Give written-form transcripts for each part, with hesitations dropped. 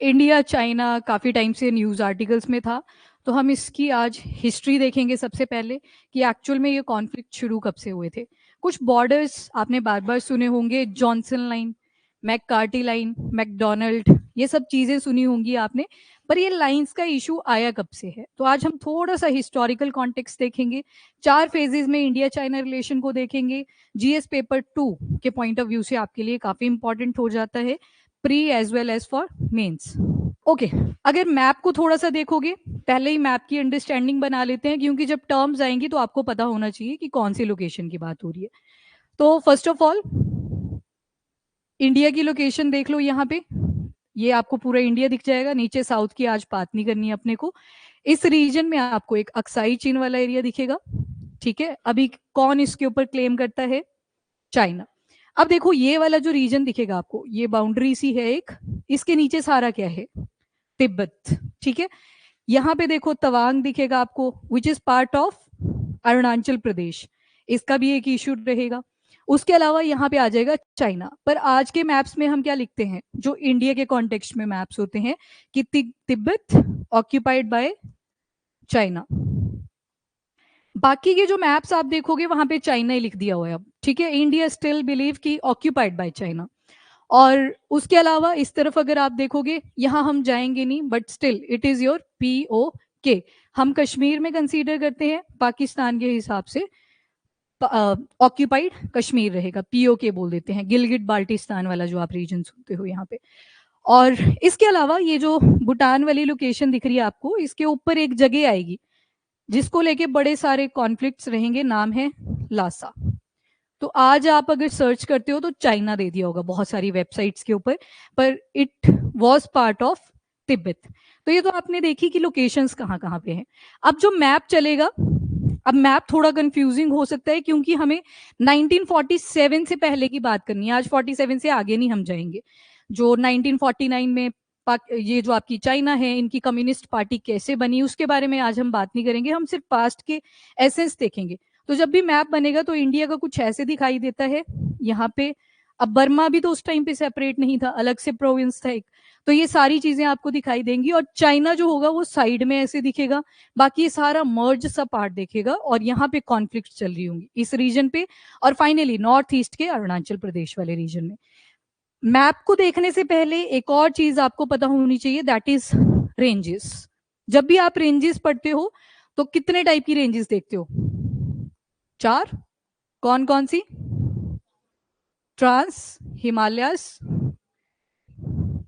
India China काफ़ी time से news articles में था, तो हम इसकी आज हिस्ट्री देखेंगे सबसे पहले कि एक्चुअल में ये कॉन्फ्लिक्ट शुरू कब से हुए थे। कुछ बॉर्डर्स आपने बार-बार सुने होंगे, Johnson line, McCarthy line, McDonald, ये सब चीज़ें सुनी होंगी आपने, पर ये लाइन्स का इश्यू आया कब से है? तो आज हम थोड़ा-सा हिस्टोरिकल कॉन्टेक्स्ट देखेंगे, 4 फेजेज़ में इंडिया-चाइना रिलेशन को देखेंगे, जीएस पेपर 2 के पॉइंट ऑफ व्यू से आपके लिए काफ़ी इंपॉर्टेंट हो जाता है, pre as well as for mains. Okay, अगर मैप को थोड़ा सा देखोगे, पहले ही मैप की अंडरस्टैंडिंग बना लेते हैं, क्योंकि जब टर्म्स आएंगी तो आपको पता होना चाहिए कि कौन सी लोकेशन की बात हो रही है। तो फर्स्ट ऑफ ऑल इंडिया की लोकेशन देख लो, यहाँ पे ये आपको पूरा इंडिया दिख जाएगा। नीचे साउथ की आज बात नहीं करनी है अपने को। इस रीजन में आपको एक अक्साई चीन वाला एरिया दिखेगा, ठीक है। अभी कौन इसके ऊपर क्लेम करता है? चाइना। अब देखो ये वाला जो रीजन दिखेगा आपको, ये बाउंड्री सी है एक, इसके नीचे सारा क्या है? तिब्बत, ठीक है। यहाँ पे देखो तवांग दिखेगा आपको, which is part of Arunachal Pradesh, इसका भी एक इश्यू रहेगा। उसके अलावा यहाँ पे आ जाएगा चाइना। पर आज के मैप्स में हम क्या लिखते हैं, जो इंडिया के कॉन्टेक्स्ट में मैप्स होते हैं, कि तिब्बत ऑक्यूपाइड बाय चाइना। बाकी के जो मैप्स आप देखोगे वहां पे चाइना ही लिख दिया हुआ है अब, ठीक है। इंडिया स्टिल बिलीव कि ऑक्यूपाइड बाय चाइना। और उसके अलावा इस तरफ अगर आप देखोगे, यहाँ हम जाएंगे नहीं, but still it is your POK। हम कश्मीर में कंसीडर करते हैं, पाकिस्तान के हिसाब से ऑक्यूपाइड कश्मीर रहेगा, POK बोल देते हैं, गिलगिट बाल्टिस्तान वाला जो आप रीजन सुनते हो यहाँ पे। और इसके अलावा ये जो भूटान वाली लोकेशन दिख रही है आपको, इसके ऊपर एक जगह आएगी जिसको लेके बड़े सारे कॉन्फ्लिक्ट्स रहेंगे, नाम है लासा। तो आज आप अगर सर्च करते हो तो चाइना दे दिया होगा बहुत सारी वेबसाइट्स के ऊपर, पर it was part of Tibet. तो ये तो आपने देखी कि लोकेशंस कहाँ कहाँ पे हैं। अब जो मैप चलेगा, अब मैप थोड़ा कंफ्यूजिंग हो सकता है, क्योंकि हमें 1947 से पहले की बात करनी है, आज 47 से आगे नहीं हम जाएंगे। जो 1949 में ये जो आपकी चाइना है, इनकी कम्युनिस्ट पार्टी कैसे बनी, उसके बारे में आज हम बात नहीं करेंगे, हम सिर्फ पास्ट के एसेंस देखेंगे। तो जब भी मैप बनेगा तो इंडिया का कुछ ऐसे दिखाई देता है यहाँ पे। अब बर्मा भी तो उस टाइम पे सेपरेट नहीं था, अलग से प्रोविंस था एक। तो ये सारी चीजें आपको दिखाई देंगी, और चाइना जो होगा वो साइड में ऐसे दिखेगा, बाकी सारा मर्ज सा पार्ट देखेगा, और यहाँ पे कॉन्फ्लिक्ट चल रही होंगी इस रीजन पे, और फाइनली नॉर्थ ईस्ट के अरुणाचल प्रदेश वाले रीजन में। मैप को देखने से पहले एक और चीज आपको पता होनी चाहिए, दैट इज रेंजेस। जब भी आप रेंजेस पढ़ते हो तो कितने टाइप की रेंजेस देखते हो? 4। कौन कौन सी? Trans Himalayas,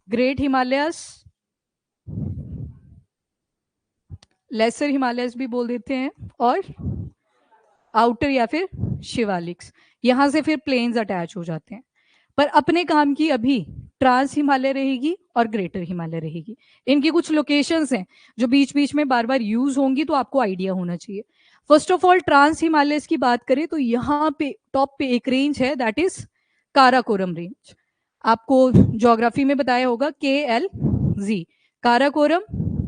great Himalayas, lesser Himalayas भी बोल देते हैं, और आउटर या फिर शिवालिक्स। यहां से फिर प्लेन्स अटैच हो जाते हैं। पर अपने काम की अभी ट्रांस हिमालय रहेगी और ग्रेटर हिमालय रहेगी। इनकी कुछ लोकेशंस हैं जो बीच बीच में बार बार यूज होंगी, तो आपको आइडिया होना चाहिए। First of all trans Himalaya की बात करें तो यहाँ पे टॉप पे एक रेंज है, दैट इज काराकोरम रेंज। आपको ज्योग्राफी में बताया होगा KLZ, काराकोरम,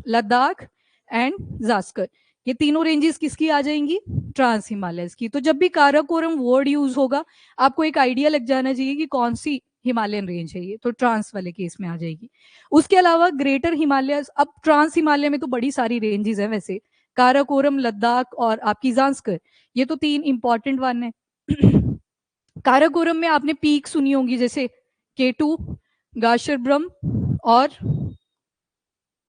लद्दाख एंड जास्कर, ये तीनों रेंजेस किसकी आ जाएंगी? ट्रांस हिमालयस की। तो जब भी काराकोरम वर्ड यूज होगा, आपको एक आइडिया लग जाना चाहिए कि कौन सी हिमालयन रेंज है ये, तो ट्रांस वाले केस में आ जाएगी। उसके अलावा ग्रेटर हिमालय, अब ट्रांस हिमालय में तो बड़ी सारी रेंजेस है वैसे, काराकोरम, लद्दाख और आपकी जांस्कर, ये तो 3 इंपॉर्टेंट वन है। काराकोरम में आपने पीक सुनी होंगी, जैसे K2, गाशर ब्रह्म, और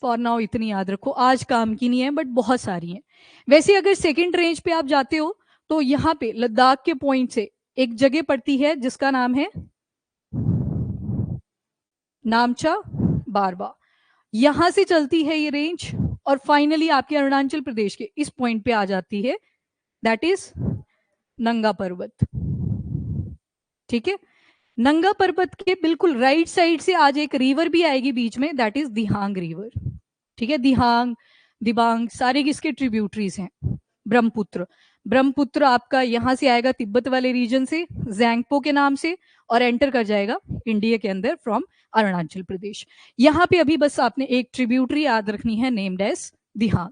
फॉर नाउ इतनी याद रखो, आज काम की नहीं है, बट बहुत सारी हैं। वैसे अगर सेकंड रेंज पे आप जाते हो तो यहाँ पे लद्दाख के पॉइंट से एक जगह पड़ती है जिसका नाम है नामचा बारबा, यहां से चलती है ये रेंज, और फाइनली आपके अरुणाचल प्रदेश के इस पॉइंट पे आ जाती है, दैट इज नंगा पर्वत, ठीक है। नंगा पर्वत के बिल्कुल राइट साइड से आज एक रिवर भी आएगी बीच में, दैट इज दिहांग रिवर, ठीक है। दिहांग, दिबांग सारे किसके ट्रिब्यूटरीज हैं? ब्रह्मपुत्र। ब्रह्मपुत्र आपका यहां से आएगा तिब्बत वाले रीजन से, जैंगपो के नाम से, और एंटर कर जाएगा इंडिया के अंदर फ्रॉम अरुणाचल प्रदेश। यहाँ पे अभी बस आपने एक ट्रिब्यूटरी याद रखनी है, नेम्ड एज दिहांग।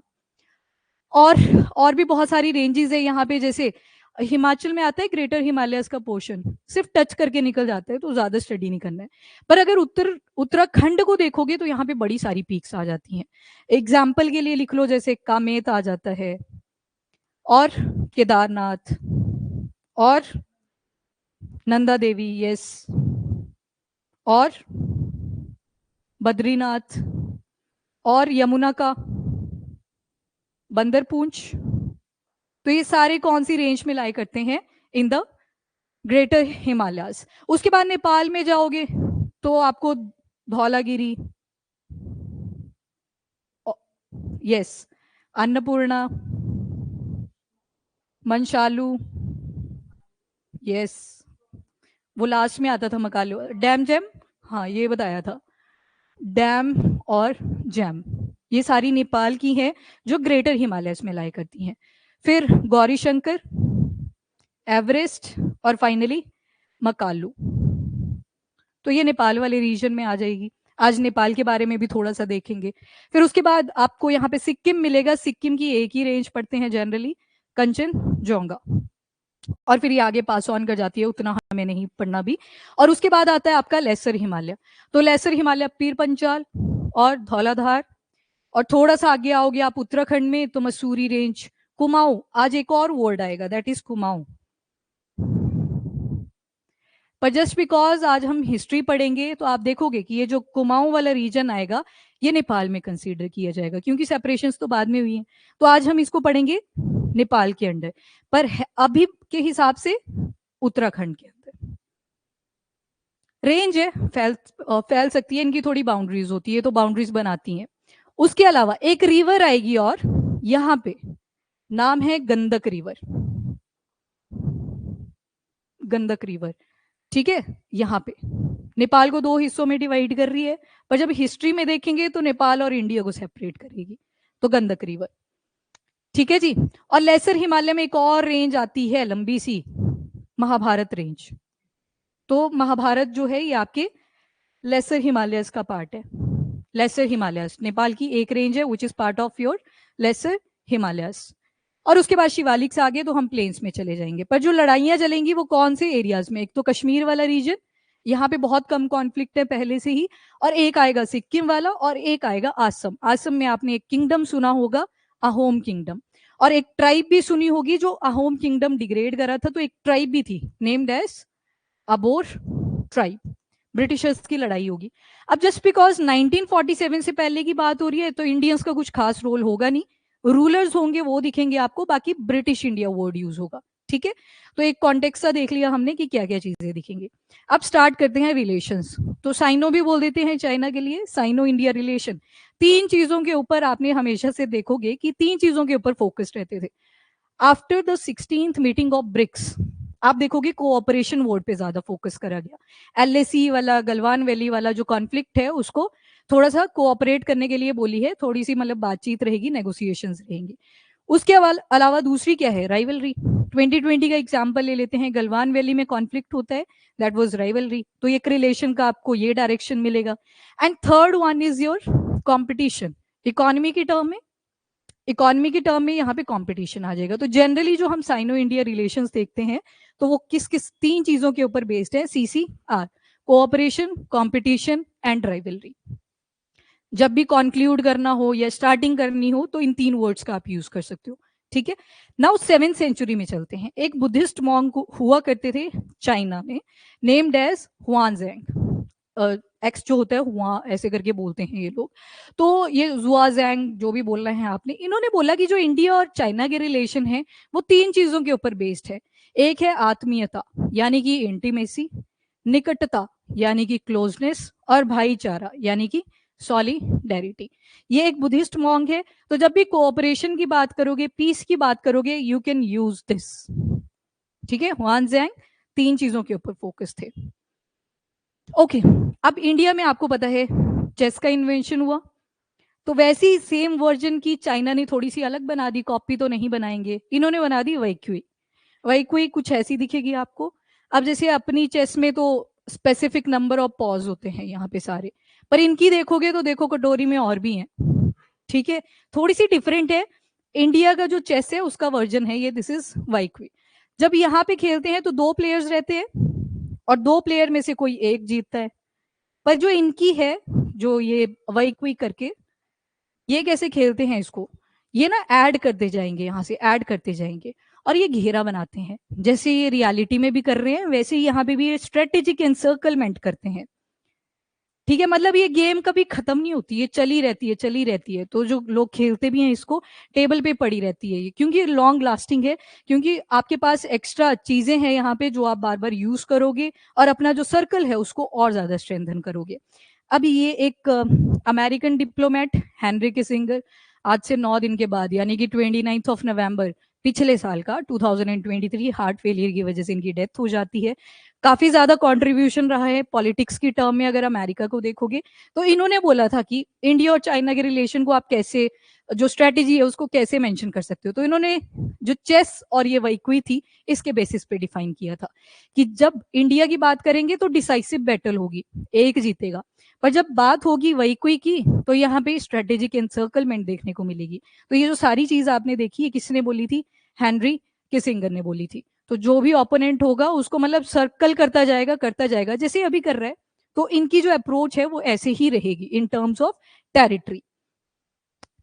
और भी बहुत सारी रेंजेस है यहाँ पे, जैसे हिमाचल में आता है ग्रेटर हिमालयस का पोर्शन, सिर्फ टच करके निकल जाता है, तो ज्यादा स्टडी नहीं करना है। पर अगर उत्तराखंड को देखोगे तो यहाँ पे बड़ी सारी पीक्स आ जाती हैं। एग्जाम्पल के लिए लिख लो, जैसे कामेत आ जाता है, और केदारनाथ, और नंदा देवी, यस, और बद्रीनाथ, और यमुना का बंदरपूंछ। तो ये सारे कौन सी रेंज में लाई करते हैं? In the greater Himalayas. उसके बाद नेपाल में जाओगे तो आपको धौलागिरी, यस, अन्नपूर्णा, मनशालू, यस, वो लास्ट में आता था मकालू, डैम जैम, हाँ ये बताया था, डैम और जैम, ये सारी नेपाल की हैं जो ग्रेटर हिमालयस में लाई करती हैं। फिर गौरी शंकर, एवरेस्ट, और फाइनली मकालू। तो ये नेपाल वाले रीजन में आ जाएगी। आज नेपाल के बारे में भी थोड़ा सा देखेंगे। फिर उसके बाद आपको यहाँ पे सिक्किम मिलेगा। सिक्किम की एक ही रेंज पढ़ते हैं जनरली, कंचनजोंगा, और फिर ये आगे पास ऑन कर जाती है, उतना हमें नहीं पढ़ना भी। और उसके बाद आता है आपका लेसर हिमालय। तो लेसर हिमालय पीर पंचाल और धौलाधार, और थोड़ा सा आगे आओगे आप उत्तराखंड में तो मसूरी रेंज, कुमाऊं, आज एक और वर्ड आएगा दैट इज कुमाऊं। पर जस्ट बिकॉज आज हम हिस्ट्री पढ़ेंगे तो आप देखोगे कि ये जो कुमाऊं वाला रीजन आएगा ये नेपाल में कंसीडर किया जाएगा, क्योंकि सेपरेशंस तो बाद में हुई हैं। तो आज हम इसको पढ़ेंगे नेपाल के अंडर, पर अभी के हिसाब से उत्तराखंड के अंदर रेंज है, फैल सकती है, इनकी थोड़ी बाउंड्रीज होती है, तो बाउंड्रीज बनाती हैं। उसके अलावा एक रिवर आएगी और यहाँ पे नाम है गंडक रिवर, गंडक रिवर, ठीक है। यहाँ पे नेपाल को दो हिस्सों में डिवाइड कर रही है, पर जब हिस्ट्री में देखेंगे तो नेपाल और इंडिया को सेपरेट करेगी, तो गंडक रिवर, ठीक है जी। और लेसर हिमालय में एक और रेंज आती है लंबी सी, महाभारत रेंज। तो महाभारत जो है ये आपके लेसर हिमालयस का पार्ट है। लेसर हिमालयस नेपाल की एक रेंज है विच is part of your lesser Himalayas. और उसके बाद शिवालिक से आगे तो हम प्लेन्स में चले जाएंगे। पर जो लड़ाइयां चलेंगी वो कौन से एरियाज में? एक तो कश्मीर वाला रीजन, यहाँ पे बहुत कम कॉन्फ्लिक्ट है पहले से ही, और एक आएगा सिक्किम वाला, और एक आएगा आसम। आसम में आपने एक किंगडम सुना होगा, अहोम किंगडम, और एक ट्राइब भी सुनी होगी जो अहोम किंगडम डिग्रेड करा था, तो एक ट्राइब भी थी named as Abor tribe. Britishers की लड़ाई होगी। अब जस्ट बिकॉज 1947 से पहले की बात हो रही है तो इंडियंस का कुछ खास रोल होगा नहीं, रूलर्स होंगे वो दिखेंगे आपको, बाकी ब्रिटिश इंडिया वर्ड यूज होगा, ठीक है। तो एक कॉन्टेक्स्ट सा देख लिया हमने कि क्या क्या चीजें दिखेंगी। अब स्टार्ट करते हैं रिलेशंस। तो साइनो भी बोल देते हैं चाइना के लिए, साइनो इंडिया रिलेशन। तीन चीजों के ऊपर आपने हमेशा से देखोगे कि तीन चीजों के ऊपर फोकस्ड रहते थे। After the 16th meeting of BRICS आप देखोगे कोऑपरेशन वर्ड पे ज्यादा फोकस करा गया। एलएसी वाला, गलवान वैली वाला जो कॉन्फ्लिक्ट है उसको थोड़ा सा कोऑपरेट करने के लिए बोली है, थोड़ी सी मतलब बातचीत रहेगी, नेगोशिएशंस रहेंगी। उसके अलावा दूसरी क्या है? राइवलरी। 2020 का एग्जांपल ले लेते हैं, गलवान वैली में कॉन्फ्लिक्ट होता है, दैट वाज राइवलरी। तो एक रिलेशन का आपको ये डायरेक्शन मिलेगा। And third one is your competition. Economy की टर्म में, इकोनॉमी की टर्म में यहाँ पे कंपटीशन आ जाएगा। तो जनरली जो हम साइनो इंडिया रिलेशंस देखते हैं तो वो किस किस तीन चीजों के ऊपर बेस्ड है? CCR, cooperation, competition and rivalry. जब भी कॉन्क्लूड करना हो या स्टार्टिंग करनी हो तो इन तीन वर्ड्स का आप यूज कर सकते हो, ठीक है। नाउ 7th सेंचुरी में चलते हैं। एक बुद्धिस्ट मॉन्क हुआ करते थे चाइना में, नेम्ड एज हुआनजेंग। एक्स जो होता है हुआ ऐसे करके बोलते हैं ये लोग। तो ये जुआजैंग जो भी बोल रहे हैं आपने, इन्होंने बोला कि जो इंडिया और चाइना के रिलेशन है वो तीन चीजों के ऊपर बेस्ड है। एक है आत्मीयता यानी कि इंटीमेसी, निकटता यानी कि क्लोजनेस, और भाईचारा यानी कि सॉलिडेरिटी। ये एक बुद्धिस्ट मॉन्ग है। तो जब भी कोऑपरेशन की बात करोगे, पीस की बात करोगे, यू कैन यूज दिस, ठीक है। हुआनजेंग तीन चीजों के ऊपर फोकस थे। ओके, अब इंडिया में आपको पता है चेस का इन्वेंशन हुआ, तो वैसी सेम वर्जन की चाइना ने थोड़ी सी अलग बना दी, कॉपी तो नहीं बनाएंगे, इन्होंने बना दी वैक्यूई। वैक्यूई कुछ ऐसी दिखेगी आपको। अब जैसे अपनी चेस में तो स्पेसिफिक नंबर ऑफ पॉज होते हैं यहाँ पे सारे, पर इनकी देखोगे तो देखो कटोरी में और भी हैं, ठीक है, थोड़ी सी डिफरेंट है। इंडिया का जो चेस है उसका वर्जन है ये, दिस इज वैक्यूई। जब यहाँ पे खेलते हैं तो 2 प्लेयर्स रहते हैं और 2 प्लेयर में से कोई एक जीतता है। पर जो इनकी है, जो ये वाइक्वी करके, ये कैसे खेलते हैं इसको, ये ना ऐड करते जाएंगे, यहाँ से ऐड करते जाएंगे और ये घेरा बनाते हैं। जैसे ये रियलिटी में भी कर रहे हैं वैसे ही यहाँ पे भी ये स्ट्रेटेजिक एनसर्कलमेंट करते हैं। ठीक है, मतलब ये गेम कभी खत्म नहीं होती, ये चली रहती है चली रहती है। तो जो लोग खेलते भी हैं इसको, टेबल पे पड़ी रहती है ये, क्योंकि लॉन्ग लास्टिंग है, क्योंकि आपके पास एक्स्ट्रा चीजें हैं यहाँ पे जो आप बार बार यूज करोगे और अपना जो सर्कल है उसको और ज्यादा स्ट्रेंथन करोगे। अब ये एक अमेरिकन डिप्लोमेट हेनरी किसिंगर, आज से 9 दिन के बाद यानी कि 29 नवंबर पिछले साल का 2023 हार्ट फेलियर की वजह से इनकी डेथ हो जाती है। काफी ज्यादा कंट्रीब्यूशन रहा है पॉलिटिक्स की टर्म में, अगर अमेरिका को देखोगे तो इन्होंने बोला था कि इंडिया और चाइना के रिलेशन को आप कैसे, जो स्ट्रेटेजी है उसको कैसे मेंशन कर सकते हो। तो इन्होंने जो चेस और ये वैक्वी थी इसके बेसिस पे डिफाइन किया था कि जब इंडिया की बात करेंगे तो डिसाइसिव बैटल होगी, एक जीतेगा, पर जब बात होगी वैक्वी की तो यहाँ पे स्ट्रेटेजिक एनसर्कलमेंट देखने को मिलेगी। तो ये जो सारी चीज आपने देखी है किसने बोली थी, हेनरी किसिंगर ने बोली थी। तो जो भी ओपोनेंट होगा उसको मतलब सर्कल करता जाएगा जैसे अभी कर रहा है। तो इनकी जो अप्रोच है वो ऐसे ही रहेगी in terms of territory.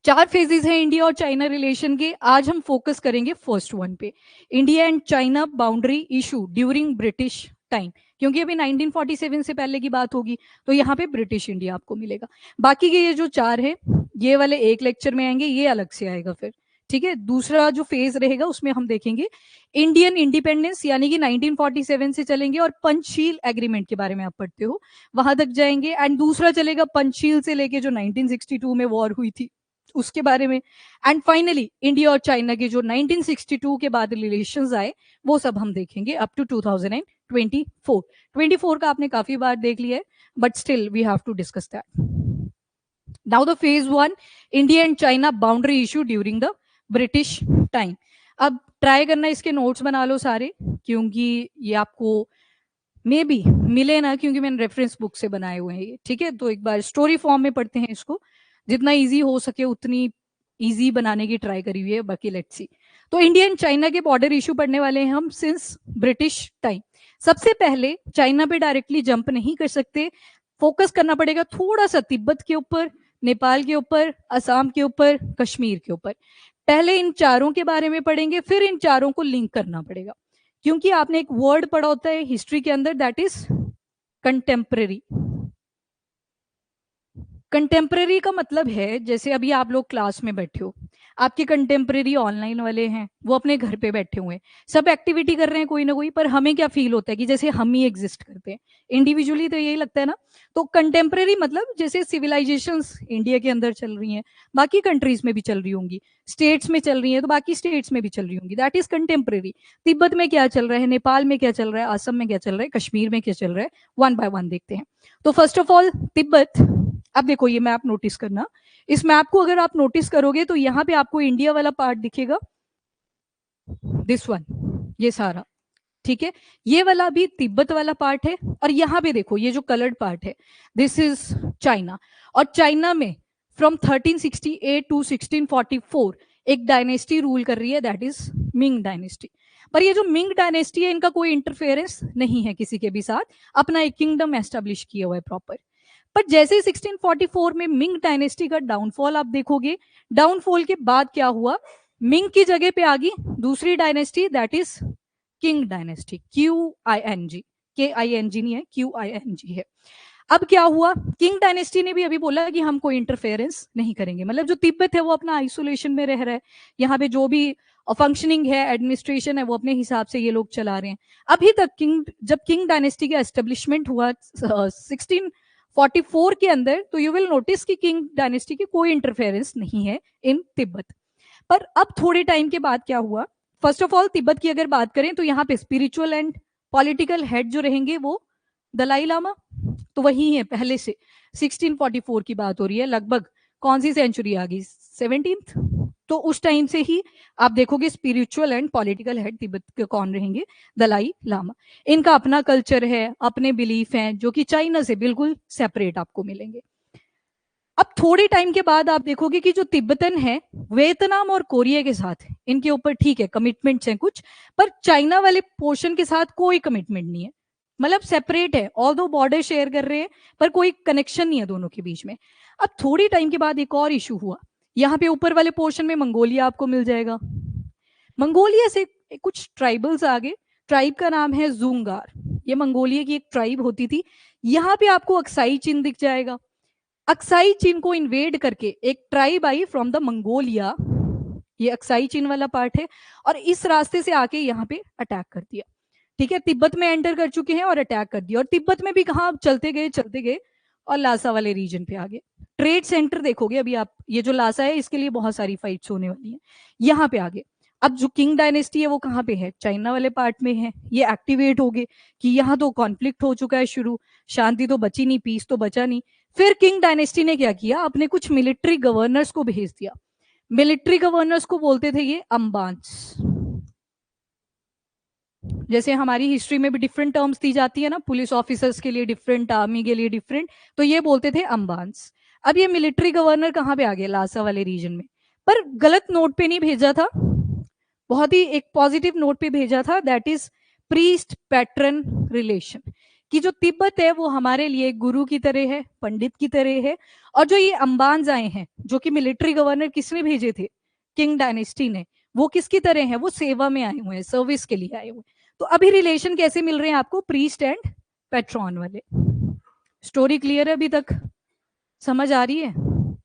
4 phases हैं इंडिया और चाइना रिलेशन के, आज हम फोकस करेंगे फर्स्ट वन पे, India and China boundary issue during British time, क्योंकि अभी 1947 से पहले की बात होगी तो यहाँ पे ब्रिटिश इंडिया आपको मिलेगा। बाकी के ये जो 4 है ये वाले एक लेक्चर में आएंगे, ये अलग से आएगा फिर। ठीक है, दूसरा जो फेज रहेगा उसमें हम देखेंगे इंडियन इंडिपेंडेंस यानी कि 1947 से चलेंगे और पंचशील एग्रीमेंट के बारे में आप पढ़ते हो वहां तक जाएंगे। एंड दूसरा चलेगा पंचशील से लेके जो 1962 में वॉर हुई थी उसके बारे में। एंड फाइनली इंडिया और चाइना के जो 1962 के बाद रिलेशंस आए वो सब हम देखेंगे अप टू 2024। 24 का आपने काफी बार देख लिया है but still we have to discuss that. Now the phase 1, India and China boundary issue during the British time. अब ट्राई करना इसके नोट्स बना लो सारे, क्योंकि ये आपको मे बी मिले ना, क्योंकि मैंने रेफरेंस बुक से बनाए हुए हैं ये। ठीक है, तो एक बार स्टोरी फॉर्म में पढ़ते हैं इसको, जितना इजी हो सके उतनी इजी बनाने की ट्राई करी हुई है, बाकी लेट्स सी। तो इंडिया एंड चाइना के बॉर्डर इशू पढ़ने वाले हैं हम सिंस ब्रिटिश टाइम। सबसे पहले चाइना पे डायरेक्टली जंप नहीं कर सकते, फोकस करना पड़ेगा थोड़ा सा तिब्बत के ऊपर, नेपाल के ऊपर, असम के ऊपर, कश्मीर के ऊपर। पहले इन चारों के बारे में पढ़ेंगे फिर इन चारों को लिंक करना पड़ेगा, क्योंकि आपने एक वर्ड पढ़ा होता है हिस्ट्री के अंदर, दैट इज कंटेम्पररी। कंटेम्पररी का मतलब है जैसे अभी आप लोग क्लास में बैठे हो, आपके कंटेम्पररी ऑनलाइन वाले हैं वो अपने घर पे बैठे हुए हैं, सब एक्टिविटी कर रहे हैं कोई ना कोई, पर हमें क्या फील होता है कि जैसे हम ही एग्जिस्ट करते हैं इंडिविजुअली, तो यही लगता है ना। तो कंटेम्पररी मतलब जैसे सिविलाइजेशंस इंडिया के अंदर चल रही हैं बाकी कंट्रीज में भी चल रही होंगी, स्टेट्स में चल रही है तो बाकी स्टेट्स में भी चल रही होंगी, दैट इज कंटेम्पररी। तिब्बत में क्या चल रहा है, नेपाल में क्या चल रहा है, असम में क्या चल रहा है, कश्मीर में क्या चल रहा है, वन बाय वन देखते हैं। तो फर्स्ट ऑफ ऑल तिब्बत। अब देखो ये मैप नोटिस करना, इस मैप को अगर आप नोटिस करोगे तो यहाँ पे आपको इंडिया वाला पार्ट दिखेगा, दिस वन, ये सारा। ठीक है, ये वाला भी तिब्बत वाला पार्ट है और यहाँ पे देखो ये जो कलर्ड पार्ट है दिस इज चाइना। और चाइना में फ्रॉम 1368 टू 1644 एक डायनेस्टी रूल कर रही है, दैट इज मिंग डायनेस्टी। पर ये जो मिंग डायनेस्टी है इनका कोई इंटरफेरेंस नहीं है किसी के भी साथ, अपना एक किंगडम एस्टेब्लिश किया हुआ है प्रॉपर। पर जैसे 1644 में मिंग डायनेस्टी का डाउनफॉल आप देखोगे, डाउनफॉल के बाद क्या हुआ, मिंग की जगह पे आ गई दूसरी dynasty, that is king dynasty, QING, KING नहीं है, QING है। अब क्या हुआ, किंग डायनेस्टी ने भी अभी बोला कि हम कोई इंटरफेरेंस नहीं करेंगे, मतलब जो तिब्बत है वो अपना आइसोलेशन में रह रहा है, यहाँ पे जो भी फंक्शनिंग है एडमिनिस्ट्रेशन है वो अपने हिसाब से ये लोग चला रहे हैं। अभी तक जब किंग डायनेस्टी का एस्टेब्लिशमेंट हुआ 1644 के अंदर, तो यू विल नोटिस कि किंग डायनेस्टी की कोई इंटरफेरेंस नहीं है इन तिब्बत। पर अब थोड़े टाइम के बाद क्या हुआ, फर्स्ट ऑफ ऑल तिब्बत की अगर बात करें तो यहाँ पे स्पिरिचुअल एंड पॉलिटिकल हेड जो रहेंगे वो दलाई लामा, तो वही है पहले से। 1644 की बात हो रही है, लगभग कौन सी सेंचुरी आ गई, 17th। तो उस टाइम से ही आप देखोगे spiritual and political head Tibet के कौन रहेंगे, दलाई लामा। इनका अपना कल्चर है, अपने बिलीफ हैं जो कि चाइना से बिल्कुल सेपरेट आपको मिलेंगे। अब थोड़े टाइम के बाद आप देखोगे कि जो तिब्बतन है वियतनाम और कोरिया के साथ इनके ऊपर ठीक है कमिटमेंट्स हैं कुछ, पर चाइना वाले पोर्शन के साथ कोई कमिटमेंट नहीं है, मतलब सेपरेट है, ऑल दो बॉर्डर शेयर कर रहे हैं पर कोई कनेक्शन नहीं है दोनों के बीच में। अब थोड़ी टाइम के बाद एक और इशू हुआ, यहाँ पे ऊपर वाले पोर्शन में मंगोलिया आपको मिल जाएगा, मंगोलिया से कुछ ट्राइबल्स आ गए, ट्राइब का नाम है जूंगार, ये मंगोलिया की एक ट्राइब होती थी। यहाँ पे आपको अक्साई चीन दिख जाएगा, अक्साई चीन को इन्वेड करके एक tribe I from the Mongolia, ये अक्साई चीन वाला पार्ट है, और इस रास्ते से आके यहाँ पे अटैक कर दिया, ठीक है, तिब्बत में एंटर कर चुके हैं और अटैक कर दिया, और तिब्बत में भी कहा चलते गए और लासा वाले रीजन पे आ गए। ट्रेड सेंटर देखोगे अभी आप, ये जो लासा है इसके लिए बहुत सारी फाइट्स होने वाली है, यहाँ पे आगे। अब जो किंग डायनेस्टी है वो कहाँ पे है, चाइना वाले पार्ट में है, ये एक्टिवेट हो गए कि यहाँ तो कॉन्फ्लिक्ट हो चुका है शुरू, शांति तो बची नहीं, पीस तो बचा नहीं। फिर किंग डायनेस्टी ने क्या किया, अपने कुछ मिलिट्री गवर्नर्स को भेज दिया, मिलिट्री गवर्नर्स को बोलते थे ये अंबान्स, जैसे हमारी हिस्ट्री में भी डिफरेंट टर्म्स दी जाती है ना, पुलिस ऑफिसर्स के लिए डिफरेंट, आर्मी के लिए डिफरेंट, तो ये बोलते थे अंबान्स। अब ये मिलिट्री गवर्नर कहाँ पे आ गया, लासा वाले रीजन में, पर गलत नोट पे नहीं भेजा था, बहुत ही एक पॉजिटिव नोट पे भेजा था, that is priest patron relation, कि जो तिब्बत है वो हमारे लिए गुरु की तरह है, पंडित की तरह है, और जो ये अंबान्स आए हैं जो कि मिलिट्री गवर्नर किसने भेजे थे, किंग डायनेस्टी ने, वो किसकी तरह है, वो सेवा में आए हुए हैं, सर्विस के लिए आए हुए। तो अभी रिलेशन कैसे मिल रहे हैं आपको, प्रीस्ट एंड पैट्रॉन वाले। स्टोरी क्लियर है अभी तक, समझ आ रही है,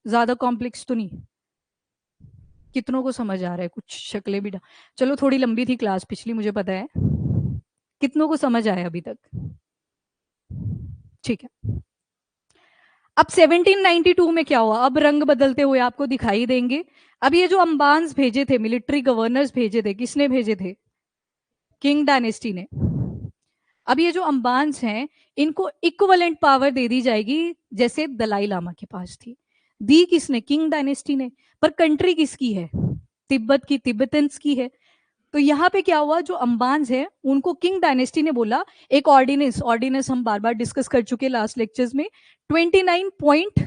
ज्यादा कॉम्प्लेक्स तो नहीं, कितनों को समझ आ रहा है, कुछ शक्लें भी चलो थोड़ी लंबी थी क्लास पिछली मुझे पता है, कितनों को समझ आया अभी तक, ठीक है। अब 1792 में क्या हुआ, अब रंग बदलते हुए आपको दिखाई देंगे। अब ये जो अंबान्स भेजे थे, मिलिट्री गवर्नर्स भेजे थे, किसने भेजे थे, किंग डायनेस्टी ने। अब ये जो अंबान्स हैं इनको इक्विवेलेंट पावर दे दी जाएगी जैसे दलाई लामा के पास थी, दी किसने, किंग डायनेस्टी ने, पर कंट्री किसकी है, तिब्बत की, तिब्बतन्स की है। तो यहाँ पे क्या हुआ, जो अंबान्स है उनको किंग डायनेस्टी ने बोला, एक ऑर्डिनेंस, ऑर्डिनेंस हम बार बार डिस्कस कर चुके लास्ट लेक्चर्स में, 29 पॉइंट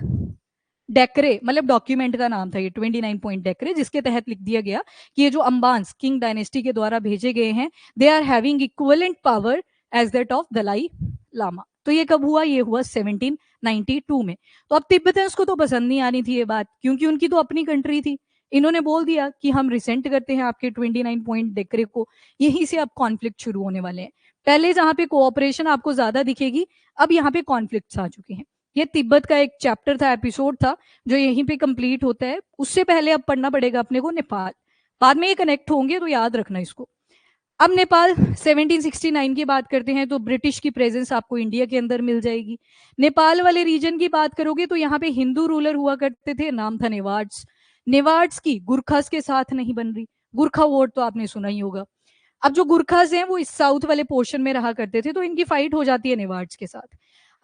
डेक्रे, मतलब डॉक्यूमेंट का नाम था ये 29 पॉइंट डेक्रे, जिसके तहत लिख दिया गया कि ये जो अंबान्स किंग डायनेस्टी के द्वारा भेजे गए हैं, they are having equivalent power as that of Dalai Lama. तो ये कब हुआ, ये हुआ 1792 में। तो अब तिब्बतन्स को तो पसंद नहीं आनी थी ये बात, क्योंकि उनकी तो अपनी कंट्री थी, इन्होंने बोल दिया कि हम रिसेंट करते हैं आपके 29 पॉइंट डेक्रे को, यहीं से अब कॉन्फ्लिक्ट शुरू होने वाले हैं। पहले जहां पे कोऑपरेशन आपको ज्यादा दिखेगी, अब यहाँ पे कॉन्फ्लिक्ट्स आ चुके हैं। ये तिब्बत का एक चैप्टर था, एपिसोड था, जो यहीं पे कंप्लीट होता है। उससे पहले अब पढ़ना पड़ेगा अपने को नेपाल, बाद में ये कनेक्ट होंगे, तो याद रखना इसको। अब नेपाल 1769 की बात करते हैं तो ब्रिटिश की प्रेजेंस आपको इंडिया के अंदर मिल जाएगी। नेपाल वाले रीजन की बात करोगे तो यहाँ पे हिंदू रूलर हुआ करते थे, नाम था नेवार्ड्स। नेवार्ड्स की गुरखास के साथ नहीं बन रही, गुरखा वोट तो आपने सुना ही होगा। अब जो गुरखास हैं वो इस साउथ वाले पोर्शन में रहा करते थे, तो इनकी फाइट हो जाती है नेवार्ड्स के साथ।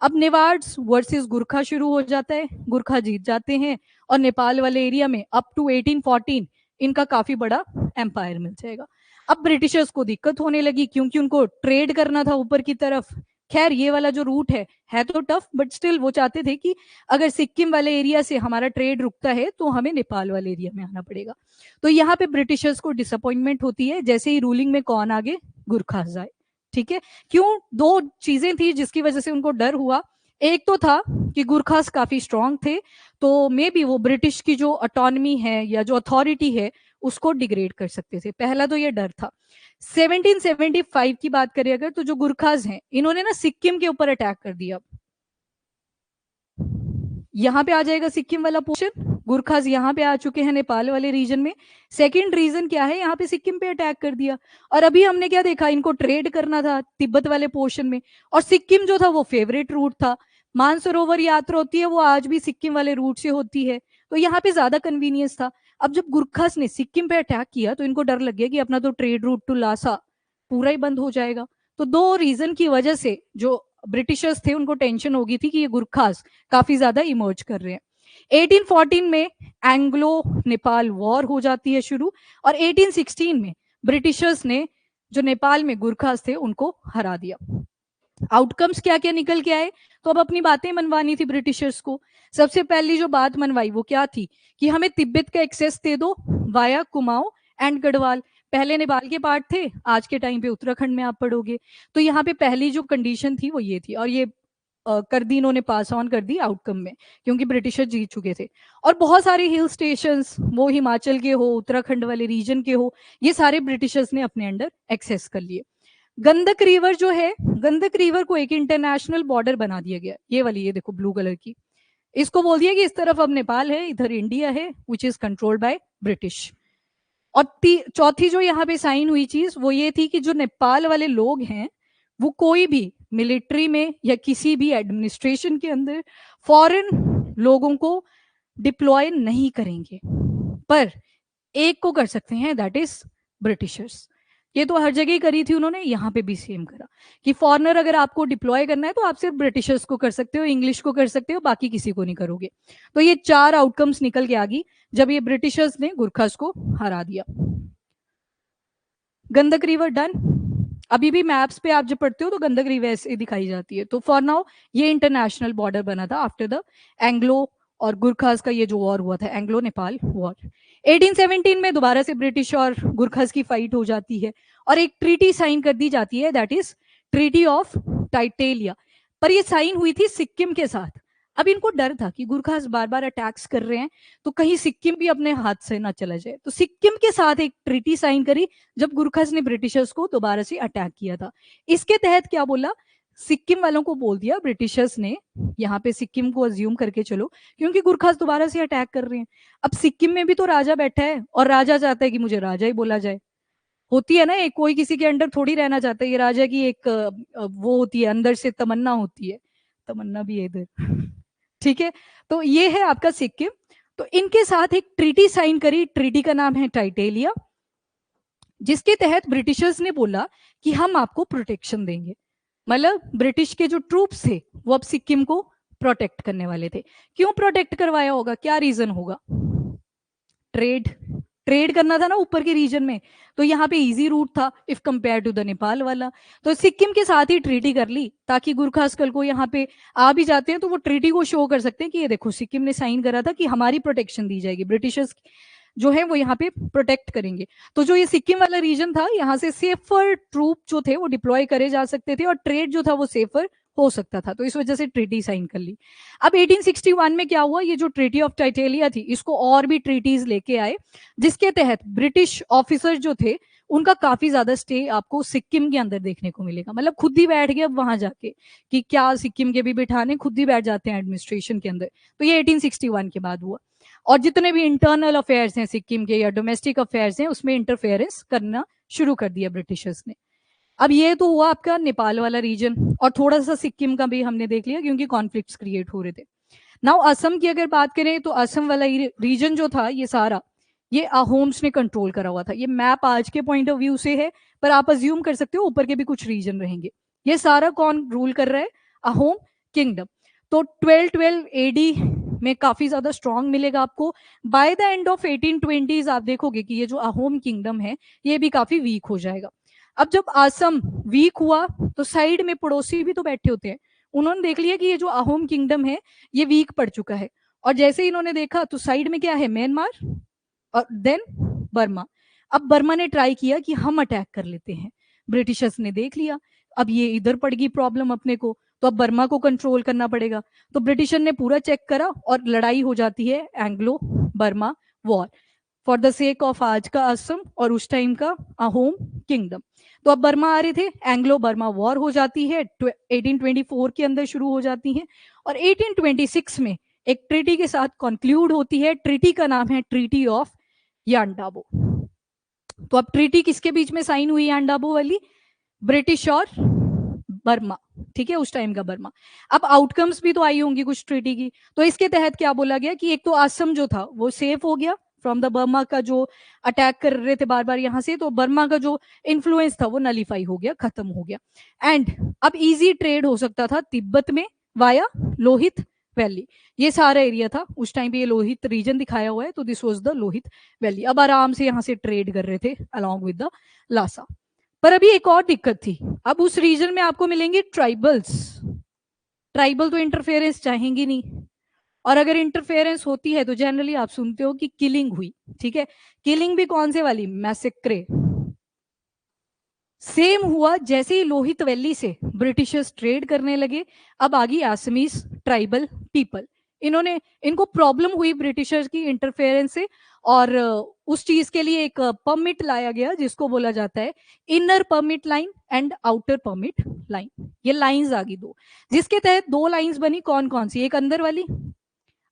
अब नेवार्ड्स वर्सेस गुरखा शुरू हो जाता है, गुरखा जीत जाते हैं, और नेपाल वाले एरिया में अप टू 1814 इनका काफी बड़ा एम्पायर मिल जाएगा। अब ब्रिटिशर्स को दिक्कत होने लगी, क्योंकि उनको ट्रेड करना था ऊपर की तरफ। खैर ये वाला जो रूट है तो टफ, बट स्टिल वो चाहते थे कि अगर सिक्किम वाले एरिया से हमारा ट्रेड रुकता है तो हमें नेपाल वाले एरिया में आना पड़ेगा। तो यहाँ पे ब्रिटिशर्स को डिसअपॉइंटमेंट होती है, जैसे ही रूलिंग में कौन आगे, गुरखास आए, ठीक है। क्यों, दो चीजें थी जिसकी वजह से उनको डर हुआ। एक तो था कि गुरखास काफी स्ट्रांग थे, तो मे बी वो ब्रिटिश की जो ऑटोनमी है या जो अथॉरिटी है उसको डिग्रेड कर सकते थे, पहला तो ये डर था। 1775 की बात करें अगर, तो जो गुरखास हैं इन्होंने ना सिक्किम के ऊपर अटैक कर दिया। यहाँ पे आ जाएगा सिक्किम वाला पोर्शन, गुरखास यहाँ पे आ चुके हैं नेपाल वाले रीजन में। सेकंड रीजन क्या है, यहाँ पे सिक्किम पे अटैक कर दिया, और अभी हमने क्या देखा, इनको ट्रेड करना था तिब्बत वाले पोर्शन में, और सिक्किम जो था वो फेवरेट रूट था। मानसरोवर यात्रा होती है वो आज भी सिक्किम वाले रूट से होती है, तो यहाँ पे ज्यादा कन्वीनियंस था। अब जब गुरखास ने सिक्किम पे अटैक किया तो इनको डर लग गया कि अपना तो ट्रेड रूट टू लासा पूरा ही बंद हो जाएगा। तो दो रीजन की वजह से जो ब्रिटिशर्स थे उनको टेंशन होगी थी कि ये गुरखास काफी ज्यादा इमर्ज कर रहे हैं। 1814 में एंग्लो नेपाल वॉर हो जाती है शुरू, और 1816 में ब्रिटिशर्स ने जो नेपाल में गुरखास थे उनको हरा दिया। आउटकम्स क्या क्या निकल के आए, तो अब अपनी बातें मनवानी थी ब्रिटिशर्स को। सबसे पहली जो बात मनवाई वो क्या थी कि हमें तिब्बत का एक्सेस दे दो वाया कुमाऊं एंड गढ़वाल पहले नेपाल के पार्ट थे, आज के टाइम पे उत्तराखंड में आप पढ़ोगे। तो यहाँ पे पहली जो कंडीशन थी वो ये थी, और ये कर दी इन्होंने, पास ऑन कर दी आउटकम में, क्योंकि ब्रिटिशर जीत चुके थे। और बहुत सारे हिल स्टेशंस, वो हिमाचल के हो, उत्तराखंड वाले रीजन के हो, ये सारे ब्रिटिशर्स ने अपने अंडर एक्सेस कर लिए। गंदक रिवर जो है, गंदक रिवर को एक इंटरनेशनल बॉर्डर बना दिया गया, ये वाली, ये देखो ब्लू कलर की, इसको बोल दिया कि इस तरफ अब नेपाल है, इधर इंडिया है, which is controlled by British. और चौथी जो यहाँ पे साइन हुई चीज वो ये थी कि जो नेपाल वाले लोग हैं वो कोई भी मिलिट्री में या किसी भी एडमिनिस्ट्रेशन के अंदर फॉरेन लोगों को डिप्लॉय नहीं करेंगे, पर एक को कर सकते हैं, दैट इज ब्रिटिशर्स। ये तो हर जगह करी थी उन्होंने, यहाँ पे भी सेम करा कि फॉरनर अगर आपको डिप्लॉय करना है तो आप सिर्फ ब्रिटिशर्स को कर सकते हो, इंग्लिश को कर सकते हो, बाकी किसी को नहीं करोगे। तो ये 4 आउटकम्स निकल के आ गई जब ये ब्रिटिशर्स ने गुरखास को हरा दिया। गंदक रिवर डन। अभी भी मैप्स पे आप जब पढ़ते हो तो गंदक रिवर ऐसे दिखाई जाती है। तो फॉर नाउ ये इंटरनेशनल बॉर्डर बना था आफ्टर द एंग्लो और गुरखास का ये जो वॉर हुआ था, एंग्लो नेपाल वॉर। 1817 में दोबारा से ब्रिटिश और गुरखास की फाइट हो जाती है और एक ट्रीटी साइन कर दी जाती है, दैट इज ट्रीटी ऑफ टाइटेलिया। पर ये साइन हुई थी सिक्किम के साथ। अब इनको डर था कि गुरखास बार बार अटैक्स कर रहे हैं, तो कहीं सिक्किम भी अपने हाथ से ना चला जाए, तो सिक्किम के साथ एक ट्रीटी साइन करी जब गुरखास ने ब्रिटिशर्स को दोबारा से अटैक किया था। इसके तहत क्या बोला, सिक्किम वालों को बोल दिया ब्रिटिशर्स ने, यहाँ पे सिक्किम को अज्यूम करके चलो, क्योंकि गुरखास दोबारा से अटैक कर रहे हैं। अब सिक्किम में भी तो राजा बैठा है और राजा चाहता है कि मुझे राजा ही बोला जाए। होती है ना, एक कोई किसी के अंडर थोड़ी रहना चाहता है, ये राजा की एक वो होती है, अंदर से तमन्ना होती है, तमन्ना भी है इधर। ठीक है, तो ये है आपका सिक्किम। तो इनके साथ एक ट्रीटी साइन करी, ट्रीटी का नाम है टाइटेलिया, जिसके तहत ब्रिटिशर्स ने बोला कि हम आपको प्रोटेक्शन देंगे। मतलब ब्रिटिश के जो ट्रूप्स थे वो अब सिक्किम को प्रोटेक्ट करने वाले थे। क्यों प्रोटेक्ट करवाया होगा, क्या रीजन होगा, ट्रेड, ट्रेड करना था ना ऊपर के रीजन में, तो यहाँ पे इजी रूट था if compare to the Nepal वाला। तो सिक्किम के साथ ही ट्रीटी कर ली ताकि गुरखास कल को यहाँ पे आ भी जाते हैं तो वो ट्रीटी को शो कर सकते हैं कि ये देखो सिक्किम ने साइन करा था कि हमारी प्रोटेक्शन दी जाएगी, ब्रिटिशर्स जो है वो यहाँ पे प्रोटेक्ट करेंगे। तो जो ये सिक्किम वाला रीजन था, यहाँ से सेफर ट्रूप जो थे वो डिप्लॉय करे जा सकते थे और ट्रेड जो था वो सेफर हो सकता था, तो इस वजह से ट्रीटी साइन कर ली। अब 1861 में क्या हुआ, ये जो ट्रीटी ऑफ टाइटेलिया थी इसको और भी ट्रीटीज लेके आए, जिसके तहत ब्रिटिश ऑफिसर जो थे उनका काफी ज्यादा स्टे आपको सिक्किम के अंदर देखने को मिलेगा। मतलब खुद ही बैठ गए अब वहां जाके कि क्या सिक्किम के भी बिठाने, खुद ही बैठ जाते हैं एडमिनिस्ट्रेशन के अंदर। तो ये 1861 के बाद हुआ। और जितने भी इंटरनल अफेयर्स हैं सिक्किम के या डोमेस्टिक अफेयर्स हैं उसमें इंटरफेरेंस करना शुरू कर दिया ब्रिटिशर्स ने। अब ये तो हुआ आपका नेपाल वाला रीजन, और थोड़ा सा सिक्किम का भी हमने देख लिया क्योंकि कॉन्फ्लिक्ट्स क्रिएट हो रहे थे। नाउ असम की अगर बात करें तो असम वाला रीजन जो था ये सारा, ये अहोम्स ने कंट्रोल करा हुआ था। ये मैप आज के पॉइंट ऑफ व्यू से है, पर आप अज्यूम कर सकते हो ऊपर के भी कुछ रीजन रहेंगे। ये सारा कौन रूल कर रहा है, अहोम किंगडम। तो 1212 एडी में काफी ज्यादा स्ट्रांग मिलेगा आपको। By the end of 1820s आप देखोगे कि ये जो अहोम किंगडम है ये भी काफी वीक हो जाएगा। अब जब असम वीक हुआ तो साइड में पड़ोसी भी तो बैठे होते हैं, उन्होंने देख लिया कि ये जो अहोम किंगडम है ये वीक पड़ चुका है, और जैसे ही इन्होंने देखा तो साइड में क्या है, म्यांमार और देन बर्मा। अब बर्मा ने ट्राई किया कि हम अटैक कर लेते हैं, ब्रिटिशर्स ने देख लिया अब ये इधर पड़ गई प्रॉब्लम अपने को, तो अब बर्मा को कंट्रोल करना पड़ेगा। तो ब्रिटिशर ने पूरा चेक करा और लड़ाई हो जाती है Anglo Burma war for the sake of आज का असम और उस टाइम का अहोम किंगडम। तो अब बर्मा आ रहे थे, एंग्लो बर्मा वॉर हो जाती है 1824 के अंदर शुरू हो जाती है, और 1826 में एक ट्रीटी के साथ कंक्लूड होती है। ट्रीटी का नाम है ट्रीटी ऑफ यांडाबो। तो अब ट्रीटी किसके बीच में साइन हुई यांडाबो वाली, ब्रिटिश और बर्मा, ठीक है, उस टाइम का बर्मा। अब आउटकम्स भी तो आई होंगी कुछ ट्रीटी की। तो इसके तहत क्या बोला गया कि एक तो असम जो था वो सेफ हो गया फ्रॉम द बर्मा का जो अटैक कर रहे थे बार बार यहाँ से, तो बर्मा का जो इन्फ्लुएंस था वो नलीफाई हो गया, खत्म हो गया। एंड अब इजी ट्रेड हो सकता था तिब्बत में वाया लोहित वैली। ये सारा एरिया था उस टाइम पे, ये लोहित रीजन दिखाया हुआ है, तो this was the Lohit valley. अब आराम से यहाँ से ट्रेड कर रहे थे अलॉन्ग विद द लासा। पर अभी एक और दिक्कत थी, अब उस रीजन में आपको मिलेंगे ट्राइबल्स। ट्राइबल तो इंटरफेरेंस चाहेंगे नहीं, और अगर इंटरफेरेंस होती है तो जनरली आप सुनते हो कि किलिंग हुई, ठीक है। किलिंग भी कौन से वाली, मैसेक्रे। सेम हुआ जैसे ही लोहित वैली से ब्रिटिशर्स ट्रेड करने लगे, अब आ गई आसमीज ट्राइबल पीपल। इन्होंने, इनको प्रॉब्लम हुई ब्रिटिशर्स की इंटरफेरेंस से, और उस चीज के लिए एक परमिट लाया गया जिसको बोला जाता है inner permit line and outer permit line. ये लाइंस आ गई दो, जिसके तहत दो लाइंस बनी, कौन कौन सी, एक अंदर वाली।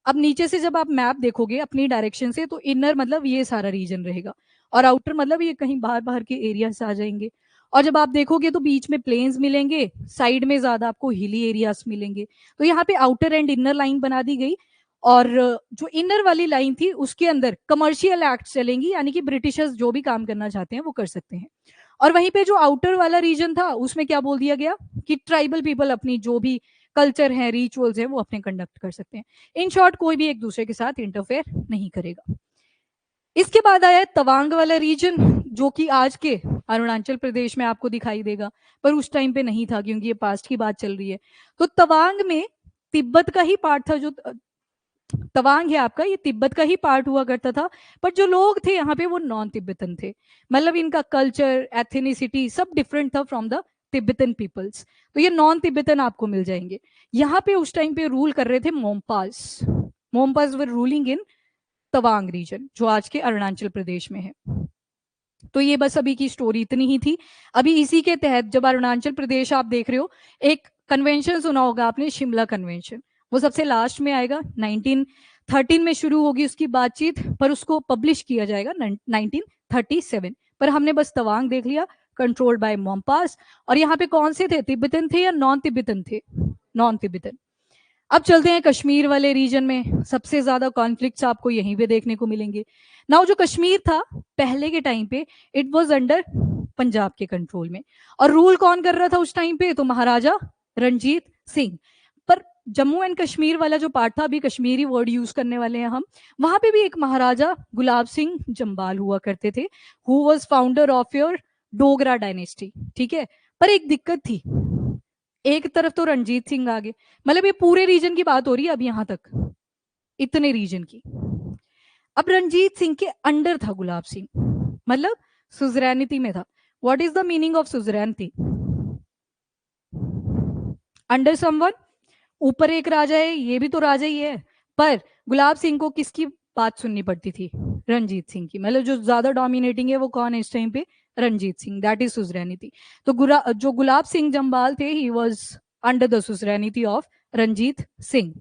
अब नीचे से जब आप मैप देखोगे अपनी डायरेक्शन से, तो इनर मतलब ये सारा रीजन रहेगा, और आउटर मतलब ये कहीं बाहर बाहर के एरिया से आ जाएंगे। और जब आप देखोगे तो बीच में प्लेन्स मिलेंगे, साइड में ज्यादा आपको हिली एरियाज मिलेंगे। तो यहाँ पे आउटर एंड इनर लाइन बना दी गई, और जो इनर वाली लाइन थी उसके अंदर कमर्शियल एक्ट चलेंगी, यानी कि ब्रिटिशर्स जो भी काम करना चाहते हैं वो कर सकते हैं। और वहीं पे जो आउटर वाला रीजन था उसमें क्या बोल दिया गया कि ट्राइबल पीपल अपनी जो भी कल्चर है, रिचुअल्स है, वो अपने कंडक्ट कर सकते हैं। इन शॉर्ट कोई भी एक दूसरे के साथ इंटरफेयर नहीं करेगा। इसके बाद आया तवांग वाला रीजन, जो कि आज के अरुणाचल प्रदेश में आपको दिखाई देगा, पर उस टाइम पे नहीं था क्योंकि ये पास्ट की बात चल रही है। तो तवांग में तिब्बत का ही पार्ट था, जो तवांग है आपका, ये तिब्बत का ही पार्ट हुआ करता था। पर जो लोग थे यहाँ पे वो नॉन तिब्बतन थे, मतलब इनका कल्चर, एथेनिसिटी सब डिफरेंट था फ्रॉम द तिब्बतन पीपल्स। तो ये नॉन तिब्बतन आपको मिल जाएंगे। यहाँ पे उस टाइम पे रूल कर रहे थे Monpas. Monpas were ruling in Tawang region, जो आज के अरुणाचल प्रदेश में है। तो ये बस अभी की स्टोरी इतनी ही थी। अभी इसी के तहत जब अरुणाचल प्रदेश आप देख रहे हो, एक कन्वेंशन सुना होगा आपने, शिमला कन्वेंशन, वो सबसे लास्ट में आएगा, 1913 में शुरू होगी उसकी बातचीत, पर उसको पब्लिश किया जाएगा 1937। पर हमने बस तवांग देख लिया, कंट्रोल्ड बाय मोम्पास। और यहाँ पे कौन से थे, तिब्बतन थे या नॉन तिब्बतन थे, नॉन तिब्बतन। अब चलते हैं कश्मीर वाले रीजन में। सबसे ज्यादा कॉन्फ्लिक्ट्स आपको यहीं पे देखने को मिलेंगे। नाउ जो कश्मीर था पहले के टाइम पे, इट वाज अंडर पंजाब के कंट्रोल में, और रूल कौन कर रहा था उस टाइम पे, तो महाराजा रणजीत सिंह। पर जम्मू एंड कश्मीर वाला जो पार्ट था, अभी कश्मीरी वर्ड यूज करने वाले हैं हम, वहां पे भी एक महाराजा गुलाब सिंह जम्बाल हुआ करते थे, who was founder of your Dogra dynasty, ठीक है। पर एक दिक्कत थी, एक तरफ तो रणजीत सिंह आ गए, मतलब ये पूरे रीजन की बात हो रही है अब यहां तक, इतने रीजन की। अब रणजीत सिंह के अंडर था गुलाब सिंह, मतलब सुजरैनिटी में था। What is the meaning of suzerainty, under someone, ऊपर एक राजा है, ये भी तो राजा ही है। पर गुलाब सिंह को किसकी बात सुननी पड़ती थी, रणजीत सिंह की, मतलब जो ज्यादा डोमिनेटिंग है वो कौन है इस टाइम पे, Ranjit Singh, that is suzerainty. तो जो गुलाब सिंह जम्बाल थे, he was under the suzerainty of Ranjit Singh.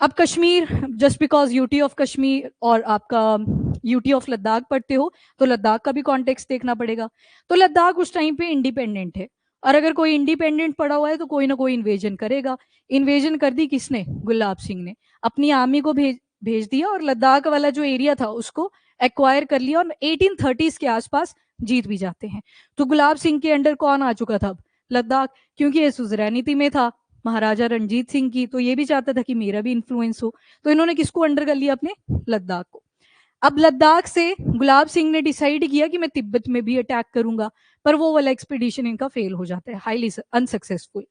अब Kashmir, just because UT of Kashmir और आपका यूटी ऑफ लद्दाख पढ़ते हो, तो लद्दाख का भी कॉन्टेक्स्ट देखना पड़ेगा। तो लद्दाख उस टाइम पे इंडिपेंडेंट है, और अगर कोई इंडिपेंडेंट पड़ा हुआ है तो कोई ना कोई इन्वेजन करेगा। इन्वेजन कर दी किसने, गुलाब सिंह ने, अपनी आर्मी को भेज भेज दिया, और लद्दाख वाला जो एरिया था उसको एक्वायर कर लिया, और 1830s के आसपास जीत भी जाते हैं। तो गुलाब सिंह के अंडर कौन आ चुका था, लद्दाख, क्योंकि ये सुजरैनिटी में था महाराजा रणजीत सिंह की, तो ये भी चाहता था कि मेरा भी इन्फ्लुएंस हो। तो इन्होंने किसको अंडर कर लिया, अपने लद्दाख को। अब लद्दाख से गुलाब सिंह ने डिसाइड किया कि मैं तिब्बत में भी अटैक करूंगा, पर वो वाला एक्सपीडिशन इनका फेल हो जाता है, हाईली अनसक्सेसफुल।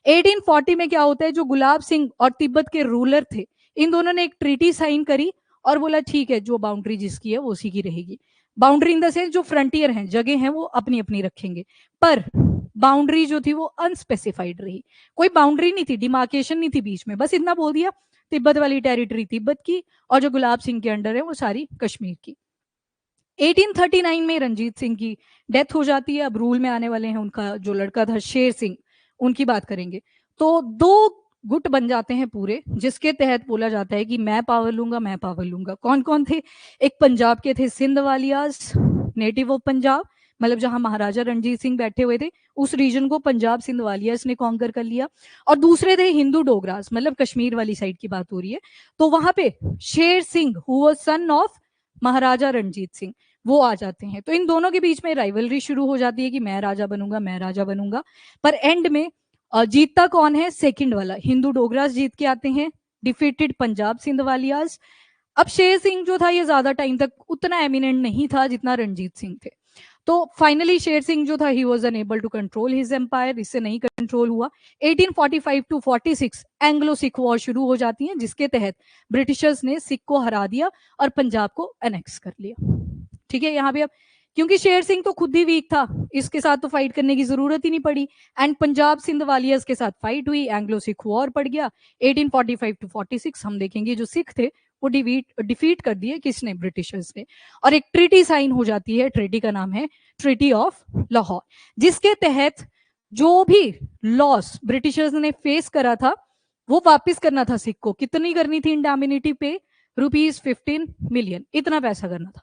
1840 में क्या होता है, जो गुलाब सिंह और तिब्बत के रूलर थे, इन दोनों ने एक ट्रीटी साइन करी, और बोला ठीक है, जो बाउंड्री जिसकी है वो उसी की रहेगी। बाउंड्री इन द सेंस जो फ्रंटियर हैं, जगह हैं, वो अपनी अपनी रखेंगे। पर बाउंड्री जो थी वो अनस्पेसिफाइड रही, कोई बाउंड्री नहीं थी, डिमार्केशन नहीं थी बीच में, बस इतना बोल दिया तिब्बत वाली टेरिटरी तिब्बत की, और जो गुलाब सिंह के अंडर है वो सारी कश्मीर की। 1839 में रंजीत सिंह की डेथ हो जाती है। अब रूल में आने वाले हैं उनका जो लड़का था शेर सिंह, उनकी बात करेंगे। तो दो गुट बन जाते हैं पूरे, जिसके तहत बोला जाता है कि मैं पावर लूंगा, मैं पावर लूंगा। कौन कौन थे, एक पंजाब के थे सिंध वालियास, नेटिव ऑफ पंजाब, मतलब जहां महाराजा रणजीत सिंह बैठे हुए थे उस रीजन को पंजाब सिंध वालियास ने कॉन्कर कर लिया। और दूसरे थे हिंदू डोगरास, मतलब कश्मीर वाली साइड की बात हो रही है। तो वहां पे Sher Singh who was son of Maharaja Ranjit Singh, वो आ जाते हैं। तो इन दोनों के बीच में राइवलरी शुरू हो जाती है कि मैं राजा बनूंगा, मैं राजा बनूंगा। पर एंड में जीतता कौन है, सेकंड वाला, हिंदू डोगरास जीत के आते हैं, डिफीटेड पंजाब सिंध वालियास। अब शेर सिंह जो था ये ज्यादा टाइम तक उतना एमिनेंट नहीं था जितना रणजीत सिंह थे। तो फाइनली शेर सिंह जो था he was unable to control his empire, इससे नहीं कंट्रोल हुआ। 1845 टू 46 एंग्लो सिख वॉर शुरू हो जाती है, जिसके तहत ब्रिटिशर्स ने सिख को हरा दिया और पंजाब को एनेक्स कर लिया। ठीक है, यहाँ पे अब क्योंकि शेर सिंह तो खुद ही वीक था, इसके साथ तो फाइट करने की जरूरत ही नहीं पड़ी, एंड पंजाब सिंध वालियर्स के साथ फाइट हुई, एंग्लो सिख वॉर पड़ गया। 1845 टू 46 हम देखेंगे जो सिख थे वो डिफीट कर दिए किसने, ब्रिटिशर्स ने, और एक ट्रीटी साइन हो जाती है। ट्रीटी का नाम है ट्रीटी ऑफ लाहौर, जिसके तहत जो भी लॉस ब्रिटिशर्स ने फेस करा था वो वापस करना था सिख को। कितनी करनी थी इंडैमिनिटी पे, ₹15 मिलियन, इतना पैसा करना था।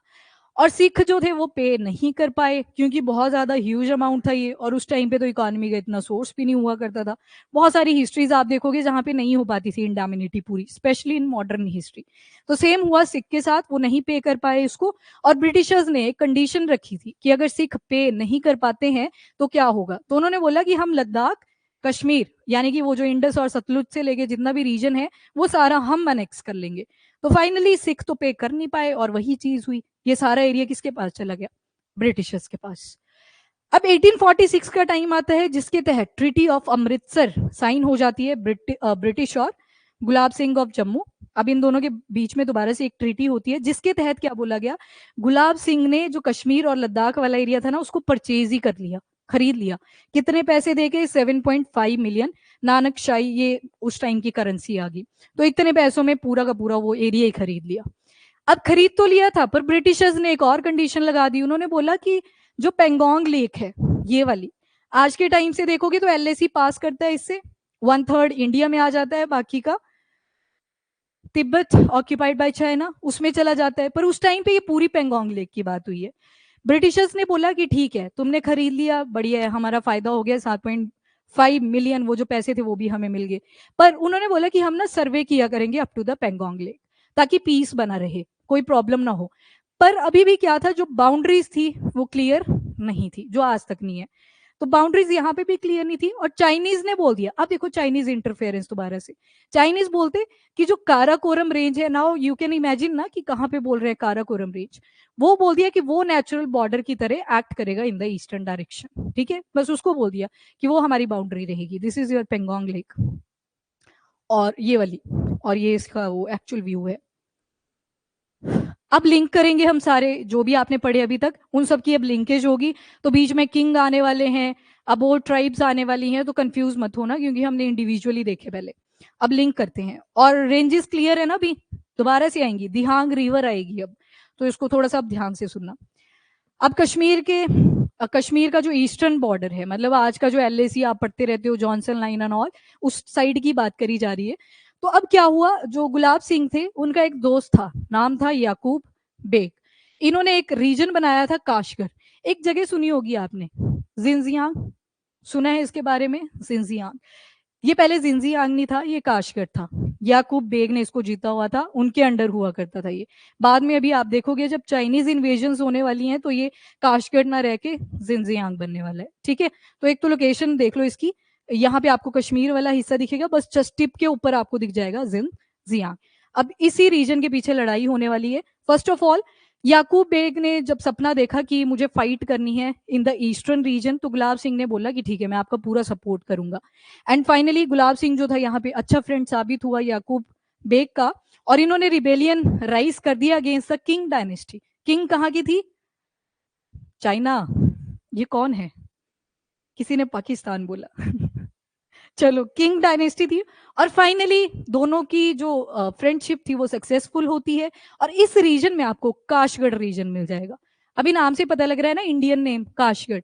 और सिख जो थे वो पे नहीं कर पाए क्योंकि बहुत ज्यादा ह्यूज अमाउंट था ये, और उस टाइम पे तो इकोनॉमी का इतना सोर्स भी नहीं हुआ करता था। बहुत सारी हिस्ट्रीज आप देखोगे जहां पे नहीं हो पाती थी इंडैमिनिटी पूरी, स्पेशली इन मॉडर्न हिस्ट्री। तो सेम हुआ सिख के साथ, वो नहीं पे कर पाए इसको, और ब्रिटिशर्स ने एक कंडीशन रखी थी कि अगर सिख पे नहीं कर पाते हैं तो क्या होगा। तो उन्होंने बोला कि हम लद्दाख, कश्मीर, यानी कि वो जो इंडस और सतलुज से लेके जितना भी रीजन है वो सारा हम अनेक्स कर लेंगे। तो फाइनली सिख तो पे कर नहीं पाए और वही चीज हुई, ये सारा एरिया किसके पास चला गया, ब्रिटिशर्स के पास। अब 1846 का टाइम आता है जिसके तहत ट्रीटी ऑफ अमृतसर साइन हो जाती है ब्रिटिश और गुलाब सिंह ऑफ जम्मू। अब इन दोनों के बीच में दोबारा से एक ट्रीटी होती है जिसके तहत क्या बोला गया, गुलाब सिंह ने जो कश्मीर और लद्दाख वाला एरिया था ना उसको परचेज ही कर लिया, खरीद लिया। कितने पैसे देके, 7.5 मिलियन नानक शाही, ये उस टाइम की करेंसी आ गई, तो इतने पैसों में पूरा का पूरा वो एरिया ही खरीद लिया। अब खरीद तो लिया था पर ब्रिटिशर्स ने एक और कंडीशन लगा दी, उन्होंने बोला कि जो पेंगोंग लेक है ये वाली, आज के टाइम से देखोगे तो एलएसी पास करता है इससे, 1/3 इंडिया में आ जाता है, बाकी का तिब्बत ऑक्यूपाइड बाय चाइना उसमें चला जाता है। पर उस टाइम पे ये पूरी पेंगोंग लेक की बात हुई है। ब्रिटिशर्स ने बोला कि ठीक है तुमने खरीद लिया, बढ़िया है, हमारा फायदा हो गया, 7.5 मिलियन वो जो पैसे थे वो भी हमें मिल गए। पर उन्होंने बोला कि हम ना सर्वे किया करेंगे up to the Pangong lake ताकि पीस बना रहे, कोई प्रॉब्लम ना हो। पर अभी भी क्या था, जो बाउंड्रीज थी वो क्लियर नहीं थी, जो आज तक नहीं है। तो बाउंड्रीज यहाँ पे भी क्लियर नहीं थी, और चाइनीज ने बोल दिया, अब देखो चाइनीज इंटरफेरेंस दोबारा से, चाइनीज बोलते कि जो काराकोरम रेंज है, नाउ यू कैन इमेजिन ना कि कहाँ पे बोल रहे हैं काराकोरम रेंज, वो बोल दिया कि वो नेचुरल बॉर्डर की तरह एक्ट करेगा इन द ईस्टर्न डायरेक्शन। ठीक है, बस उसको बोल दिया कि वो हमारी बाउंड्री रहेगी, this is your Pangong lake, और ये वाली, और ये इसका वो एक्चुअल व्यू है। अब लिंक करेंगे हम सारे जो भी आपने पढ़े अभी तक, उन सब की अब लिंकेज होगी। तो बीच में किंग आने वाले हैं, अब और ट्राइब्स आने वाली हैं, तो कंफ्यूज मत होना क्योंकि हमने इंडिविजुअली देखे पहले। अब लिंक करते हैं, और रेंजेस क्लियर है ना, अभी दोबारा से आएंगी, दिहांग रिवर आएगी अब, तो इसको थोड़ा सा अब ध्यान से सुनना। अब कश्मीर का जो ईस्टर्न बॉर्डर है, मतलब आज का जो एलएसी आप पढ़ते रहते हो, जॉनसन लाइन एंड ऑल, उस साइड की बात करी जा रही है। तो अब क्या हुआ, जो गुलाब सिंह थे उनका एक दोस्त था, नाम था याकूब बेग। इन्होंने एक रीजन बनाया था काशगर, एक जगह सुनी होगी आपने, जिंजियांग, सुना है इसके बारे में, जिंजियांग। ये पहले जिंजियांग नहीं था, ये काशगर था, याकूब बेग ने इसको जीता हुआ था, उनके अंडर हुआ करता था ये। बाद में अभी आप देखोगे जब चाइनीज इन्वेजन होने वाली हैं तो ये काशगर ना रह के जिंजियांग बनने वाला है। ठीक है, तो एक तो लोकेशन देख लो इसकी, यहाँ पे आपको कश्मीर वाला हिस्सा दिखेगा, बस जस्ट टिप के ऊपर आपको दिख जाएगा जिंजियांग। अब इसी रीजन के पीछे लड़ाई होने वाली है। First of all Yakub Beg ने जब सपना देखा कि मुझे फाइट करनी है इन द ईस्टर्न रीजन, तो गुलाब सिंह ने बोला कि ठीक है मैं आपका पूरा सपोर्ट करूंगा। एंड फाइनली गुलाब सिंह जो था यहाँ पे अच्छा फ्रेंड साबित हुआ याकूब बेग का, और इन्होंने रिबेलियन राइज कर दिया against the king dynasty. King कहाँ की थी, चाइना। ये कौन है, किसी ने पाकिस्तान बोला चलो, किंग डायनेस्टी थी। और फाइनली दोनों की जो फ्रेंडशिप थी वो सक्सेसफुल होती है, और इस रीजन में आपको काशगढ़ रीजन मिल जाएगा। अभी नाम से पता लग रहा है ना, इंडियन नेम काशगढ़।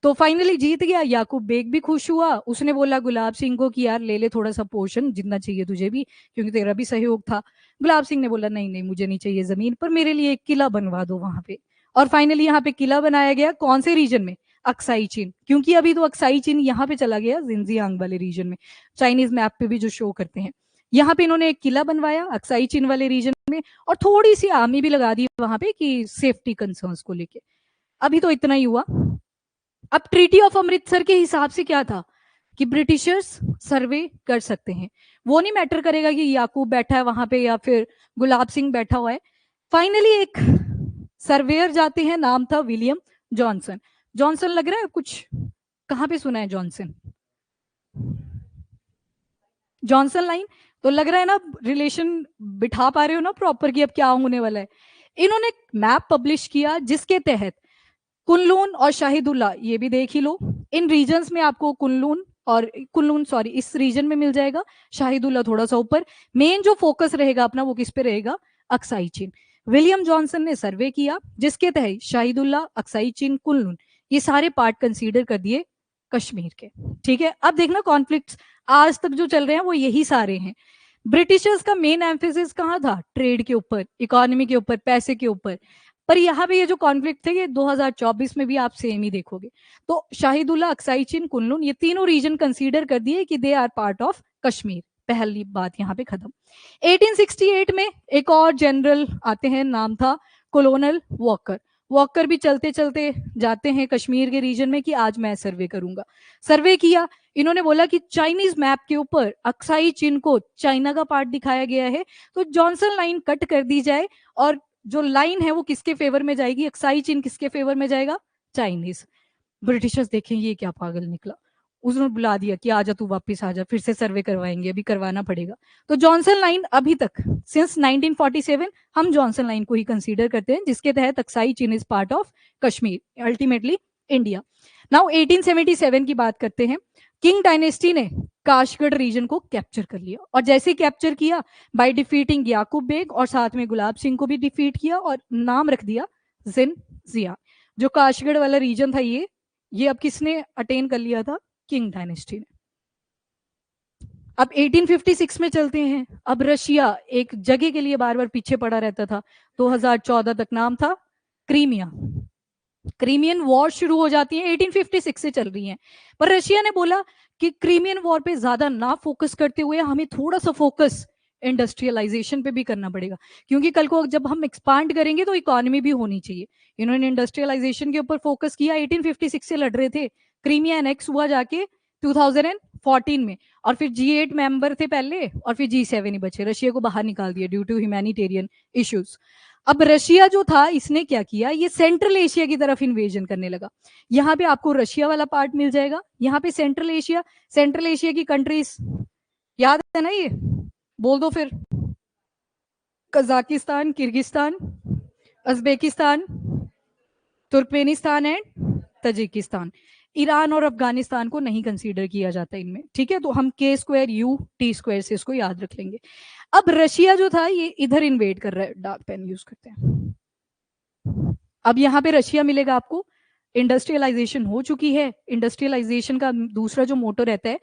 तो फाइनली जीत गया याकूब बेग, भी खुश हुआ, उसने बोला गुलाब सिंह को कि यार ले ले थोड़ा सा पोर्शन जितना चाहिए तुझे भी, क्योंकि तेरा भी सहयोग था। गुलाब सिंह ने बोला नहीं नहीं मुझे नहीं चाहिए जमीन, पर मेरे लिए एक किला बनवा दो वहां पे। और फाइनली यहाँ पे किला बनाया गया, कौन से रीजन में, अक्साई चीन, क्योंकि अभी तो अक्साई चीन यहाँ पे चला गया जिंजियांग वाले रीजन में, चाइनीज मैप पे भी जो शो करते हैं। यहाँ पे इन्होंने एक किला बनवाया अक्साई चीन वाले रीजन में, और थोड़ी सी आर्मी भी लगा दी वहां पे कि सेफ्टी कंसर्न्स को लेके। अभी तो इतना ही हुआ। अब ट्रीटी ऑफ अमृतसर के हिसाब से क्या था कि ब्रिटिशर्स सर्वे कर सकते हैं, वो नहीं मैटर करेगा कि याकूब बैठा है वहां पे या फिर गुलाब सिंह बैठा हुआ है। फाइनली एक सर्वेयर जाते हैं, नाम था विलियम जॉनसन। जॉनसन लग रहा है कुछ, कहाँ पे सुना है जॉनसन? जॉनसन लाइन, तो लग रहा है ना रिलेशन बिठा पा रहे हो ना प्रॉपर कि अब क्या होने वाला है। इन्होंने मैप पब्लिश किया जिसके तहत कुनलून और शाहिदुल्ला, ये भी देख ही लो, इन रीजन्स में आपको कुनलून और कुनलून सॉरी इस रीजन में मिल जाएगा, शाहिदुल्ला थोड़ा सा ऊपर। मेन जो फोकस रहेगा अपना वो किस पे रहेगा? अक्साई चीन। विलियम जॉनसन ने सर्वे किया जिसके तहत शाहिदुल्ला, अक्साई चीन, कुनलून ये सारे पार्ट कंसीडर कर दिए कश्मीर के। ठीक है, अब देखना कॉन्फ्लिक्ट्स आज तक जो चल रहे हैं वो यही सारे हैं। ब्रिटिशर्स का मेन एम्फेसिस कहाँ था? ट्रेड के ऊपर, इकोनॉमी के ऊपर, पैसे के ऊपर। पर यहाँ पे ये जो कॉन्फ्लिक्ट थे ये 2024 में भी आप सेम ही देखोगे। तो शाहिदुल्ला, अक्साई चीन, कुनलून ये तीनों रीजन कंसीडर कर दिए कि they are part of Kashmir. पहली बात यहाँ पे खत्म। 1868 में एक और जनरल आते हैं, नाम था कोलोनल वॉकर। वॉकर भी चलते चलते जाते हैं कश्मीर के रीजन में कि आज मैं सर्वे करूंगा। सर्वे किया, इन्होंने बोला कि चाइनीज मैप के ऊपर अक्साई चीन को चाइना का पार्ट दिखाया गया है, तो जॉनसन लाइन कट कर दी जाए और जो लाइन है वो किसके फेवर में जाएगी? अक्साई चीन किसके फेवर में जाएगा? चाइनीज। ब्रिटिशर्स देखें ये क्या पागल निकला, उसने बुला दिया कि आजा तू वापस आजा, फिर से सर्वे करवाएंगे, अभी करवाना पड़ेगा। तो जॉनसन लाइन अभी तक सिंस 1947 हम जॉनसन लाइन को ही कंसीडर करते हैं जिसके तहत Aksai Chin is part of Kashmir, ultimately India. Now 1877 की बात करते हैं। किंग डायनेस्टी ने काशगढ़ रीजन को कैप्चर कर लिया और जैसे कैप्चर किया बाय डिफीटिंग याकूब बेग और साथ में गुलाब सिंह को भी डिफीट किया और नाम रख दिया जिन जिया। जो काशगढ़ वाला रीजन था ये अब किसने अटेन कर लिया था? किंग डायनेस्टी ने। अब 1856 में चलते हैं। अब रशिया एक जगह के लिए बार बार पीछे पड़ा रहता था। 2014 तक नाम था क्रीमिया। क्रीमियन वॉर शुरू हो जाती है, 1856 से चल रही है। पर रशिया ने बोला कि क्रीमियन वॉर पे ज्यादा ना फोकस करते हुए हमें थोड़ा सा फोकस इंडस्ट्रियलाइजेशन पे भी करना पड़ेगा, क्योंकि कल को जब हम एक्सपांड करेंगे तो इकोनॉमी भी होनी चाहिए। इन्होंने इंडस्ट्रियलाइजेशन के ऊपर फोकस किया। 1856 से लड़ रहे थे, क्रीमिया एनेक्स हुआ जाके 2014 में, और फिर G8 मेंबर थे पहले और फिर G7 ही बचे। रशिया को बाहर निकाल दिया ड्यू टू ह्यूमैनिटेरियन इश्यूज। अब रशिया जो था इसने क्या किया, ये सेंट्रल एशिया की तरफ इन्वेजन करने लगा। यहाँ पे आपको रशिया वाला पार्ट मिल जाएगा, यहाँ पे सेंट्रल एशिया की कंट्रीज याद है ना, ये बोल दो फिर। Kazakhstan, Kyrgyzstan, Uzbekistan, Turkmenistan and Tajikistan. Iran और अफगानिस्तान को नहीं कंसीडर किया जाता इनमें, ठीक है। तो हम K²U T² से इसको याद रख लेंगे। अब रशिया जो था ये इधर इन्वेड कर रहा है, डार्क पेन यूज करते हैं। अब यहाँ पे रशिया मिलेगा आपको। इंडस्ट्रियलाइजेशन हो चुकी है। इंडस्ट्रियलाइजेशन का दूसरा जो मोटो रहता है,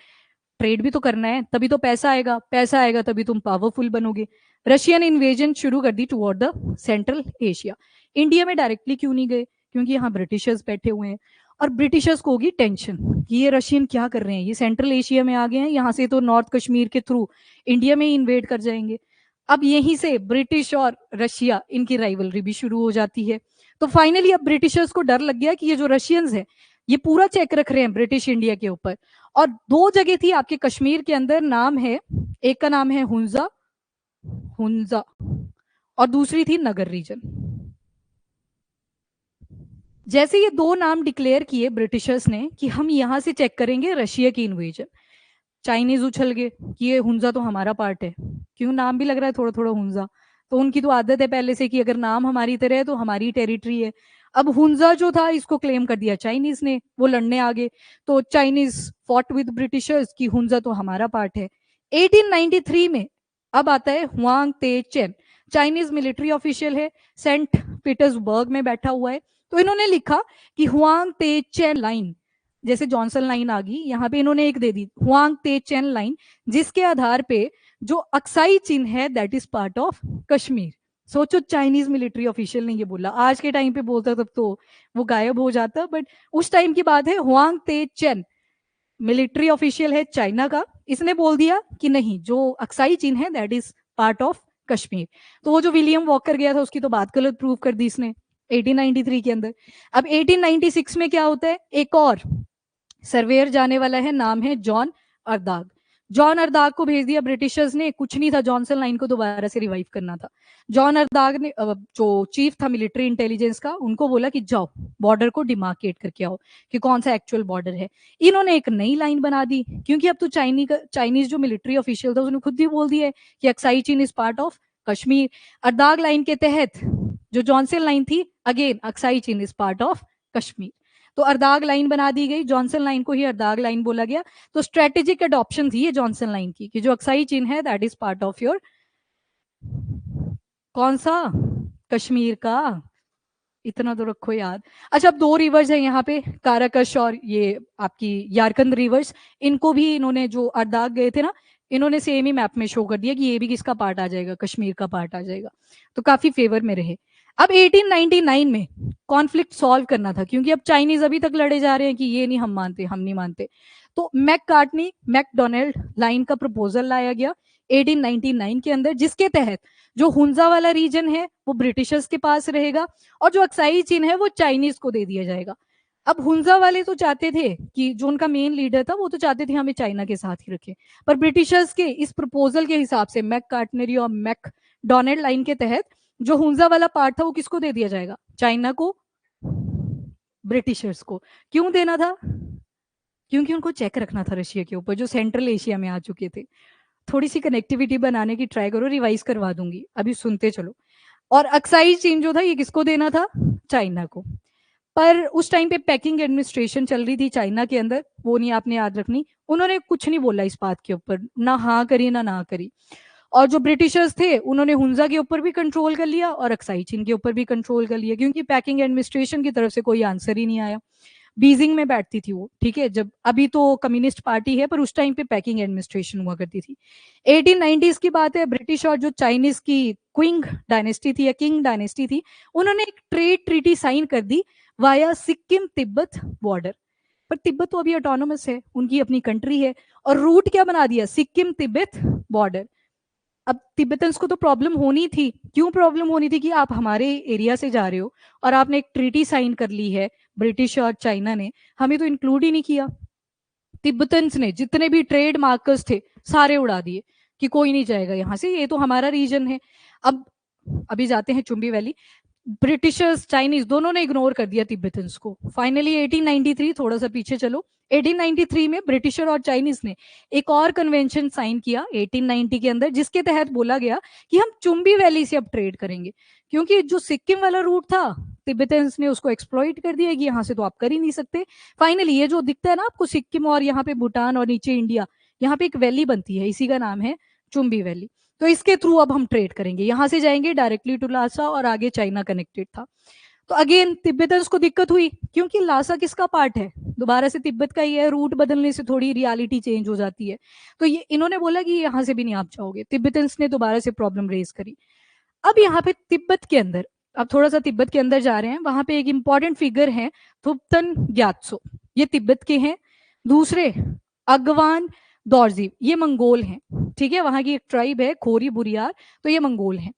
ट्रेड भी तो करना है तभी तो पैसा आएगा, पैसा आएगा तभी तुम पावरफुल बनोगे। रशिया ने इन्वेजन शुरू कर दी toward the central Asia. India में डायरेक्टली क्यों नहीं गए? क्योंकि यहाँ ब्रिटिशर्स बैठे हुए हैं और ब्रिटिशर्स को होगी टेंशन कि ये रशियन क्या कर रहे हैं, ये सेंट्रल एशिया में आ गए हैं, यहाँ से तो नॉर्थ कश्मीर के थ्रू इंडिया में ही इन्वेड कर जाएंगे। अब यहीं से ब्रिटिश और रशिया इनकी राइवलरी भी शुरू हो जाती है। तो फाइनली अब ब्रिटिशर्स को डर लग गया कि ये जो रशियंस हैं ये पूरा चेक रख रहे हैं ब्रिटिश इंडिया के ऊपर। और दो जगह थी आपके कश्मीर के अंदर, नाम है, एक का नाम है हुंजा हुंजा और दूसरी थी नगर रीजन। जैसे ये दो नाम डिक्लेयर किए ब्रिटिशर्स ने कि हम यहां से चेक करेंगे रशिया की इन्वेजन, चाइनीज उछल गए कि ये हुंजा तो हमारा पार्ट है, क्यों नाम भी लग रहा है थोड़ा थोड़ा हुंजा, तो उनकी तो आदत है पहले से कि अगर नाम हमारी तरह है तो हमारी टेरिटरी है। अब हुंजा जो था इसको क्लेम कर दिया चाइनीज ने, वो लड़ने आ गए। तो चाइनीज फॉट विद ब्रिटिशर्स कि हुंजा तो हमारा पार्ट है। 1893 में अब आता है हुआंग ते चेन, चाइनीज मिलिट्री ऑफिशियल है, सेंट पीटर्सबर्ग में बैठा हुआ है। तो इन्होंने लिखा कि हुआंग ते चेन लाइन, जैसे जॉनसन लाइन आ गई, यहाँ पे इन्होंने एक दे दी हुआंग ते चेन लाइन, जिसके आधार पे जो अक्साई चीन है that is part of Kashmir. सोचो चाइनीज मिलिट्री ऑफिशियल ने ये बोला, आज के टाइम पे बोलता तब तो वो गायब हो जाता, बट उस टाइम की बात है। हुआंग ते चेन मिलिट्री ऑफिशियल है चाइना का, इसने बोल दिया कि नहीं, जो अक्साई चीन है that is part of Kashmir. तो वो जो विलियम वॉकर गया था उसकी तो बात गलत प्रूव कर दी इसने 1893 के अंदर। अब 1896 में क्या होता है, एक और सर्वेयर जाने वाला है, नाम है जॉन अर्दाग। जॉन अर्दाग को भेज दिया ब्रिटिशर्स ने, कुछ नहीं था, जॉनसन लाइन को दोबारा से रिवाइव करना था। जॉन अर्दाग ने जो चीफ था मिलिट्री इंटेलिजेंस का, उनको बोला कि जाओ बॉर्डर को डिमार्केट करके आओ कि कौन सा एक्चुअल बॉर्डर है। इन्होंने एक नई लाइन बना दी, क्योंकि अब तो चाइनीज जो मिलिट्री ऑफिशियल था उसने खुद भी बोल दिया है कि Aksai Chin is part of Kashmir. Ardagh line के तहत जो जॉनसन लाइन थी, again Aksai Chin is part of Kashmir, तो अर्दाग लाइन बना दी गई, जॉनसन लाइन को ही अर्दाग लाइन बोला गया। तो स्ट्रेटेजिक एडॉप्शन थी ये जॉनसन लाइन की, कि जो अक्साई चीन है that is part of your कौन सा, कश्मीर का, इतना तो रखो याद। अच्छा, अब दो रिवर्स है यहाँ पे, काराकश और ये आपकी यारकंद रिवर्स, इनको भी इन्होंने जो अर्दाग गए थे ना, इन्होंने सेम ही मैप में शो कर दिया कि ये भी किसका पार्ट आ जाएगा, कश्मीर का पार्ट आ जाएगा, तो काफी फेवर में रहे। अब 1899 में कॉन्फ्लिक्ट सॉल्व करना था, क्योंकि अब चाइनीज अभी तक लड़े जा रहे हैं कि ये नहीं हम मानते, हम नहीं मानते। तो मैककार्टनी मैकडोनाल्ड लाइन का प्रपोजल लाया गया 1899 के अंदर, जिसके तहत जो हुंजा वाला रीजन है वो ब्रिटिशर्स के पास रहेगा और जो अक्साई चीन है वो चाइनीज को दे दिया जाएगा। अब हुंजा वाले तो चाहते थे कि जो उनका मेन लीडर था वो तो चाहते थे हमें चाइना के साथ ही रखें, पर ब्रिटिशर्स के इस प्रपोजल के हिसाब से मैककार्टनरी और मैकडोनाल्ड लाइन के तहत जो हुंजा वाला पार्ट था वो किसको दे दिया जाएगा, चाइना को, ब्रिटिशर्स को। क्यों देना था, क्योंकि उनको चेक रखना था रशिया के ऊपर जो सेंट्रल एशिया में आ चुके थे। थोड़ी सी कनेक्टिविटी बनाने की ट्राई करो, रिवाइज करवा दूंगी, अभी सुनते चलो। और अक्साई चीन जो था ये किसको देना था, चाइना को। पर उस टाइम पे पैकिंग एडमिनिस्ट्रेशन चल रही थी चाइना के अंदर, वो नहीं आपने याद रखनी, उन्होंने कुछ नहीं बोला इस बात के ऊपर, ना हाँ करी ना करी। और जो ब्रिटिशर्स थे उन्होंने हुंजा के ऊपर भी कंट्रोल कर लिया और अक्साई चीन के ऊपर भी कंट्रोल कर लिया, क्योंकि पैकिंग एडमिनिस्ट्रेशन की तरफ से कोई आंसर ही नहीं आया। बीजिंग में बैठती थी वो, ठीक है, जब अभी तो कम्युनिस्ट पार्टी है पर उस टाइम पे पैकिंग एडमिनिस्ट्रेशन हुआ करती थी। 1890s की बात है, ब्रिटिश और जो चाइनीज की क्विंग डायनेस्टी थी या किंग डायनेस्टी थी, उन्होंने एक ट्रेड ट्रीटी साइन कर दी वाया सिक्किम तिब्बत बॉर्डर। पर तिब्बत तो अभी ऑटोनोमस है, उनकी अपनी कंट्री है, और रूट क्या बना दिया, सिक्किम तिब्बत बॉर्डर। अब तिब्बतन्स को तो प्रॉब्लम होनी थी, क्यों प्रॉब्लम होनी थी, कि आप हमारे एरिया से जा रहे हो और आपने एक ट्रीटी साइन कर ली है ब्रिटिश और चाइना ने, हमें तो इंक्लूड ही नहीं किया। तिब्बतन्स ने जितने भी ट्रेड मार्कर्स थे सारे उड़ा दिए कि कोई नहीं जाएगा यहाँ से, ये तो हमारा रीजन है। अब अभी जाते हैं चुंबी वैली। ब्रिटिशर्स चाइनीज दोनों ने इग्नोर कर दिया तिब्बतन्स को। फाइनली 1893, थोड़ा सा पीछे चलो, 1893 में ब्रिटिशर और चाइनीज ने एक और कन्वेंशन साइन किया 1890 के अंदर, जिसके तहत बोला गया कि हम चुंबी वैली से अब ट्रेड करेंगे, क्योंकि जो सिक्किम वाला रूट था तिब्बतन्स ने उसको एक्सप्लॉइट कर दिया कि यहाँ से तो आप कर ही नहीं सकते। फाइनली ये जो दिखता है ना आपको सिक्किम और यहाँ पे भूटान और नीचे इंडिया, यहाँ पे एक वैली बनती है, इसी का नाम है चुंबी वैली। तो इसके थ्रू अब हम ट्रेड करेंगे, यहां से जाएंगे डायरेक्टली टू लासा और आगे चाइना कनेक्टेड था। तो अगेन तिब्बतन्स को दिक्कत हुई, क्योंकि लासा किसका पार्ट है, दोबारा से तिब्बत का ही है, रूट बदलने से थोड़ी रियलिटी चेंज हो जाती है। तो ये इन्होंने बोला कि यहां से भी नहीं आप जाओगे, तिब्बतन्स ने दोबारा से प्रॉब्लम रेज करी। अब यहाँ पे तिब्बत के अंदर, अब थोड़ा सा तिब्बत के अंदर जा रहे हैं, वहां पे एक इंपॉर्टेंट फिगर है थुप्तन ग्यात्सो, ये तिब्बत के हैं। दूसरे अगवान दौरजीव, ये मंगोल हैं, ठीक है, वहां की एक ट्राइब है खोरी बुरियार, तो ये मंगोल हैं।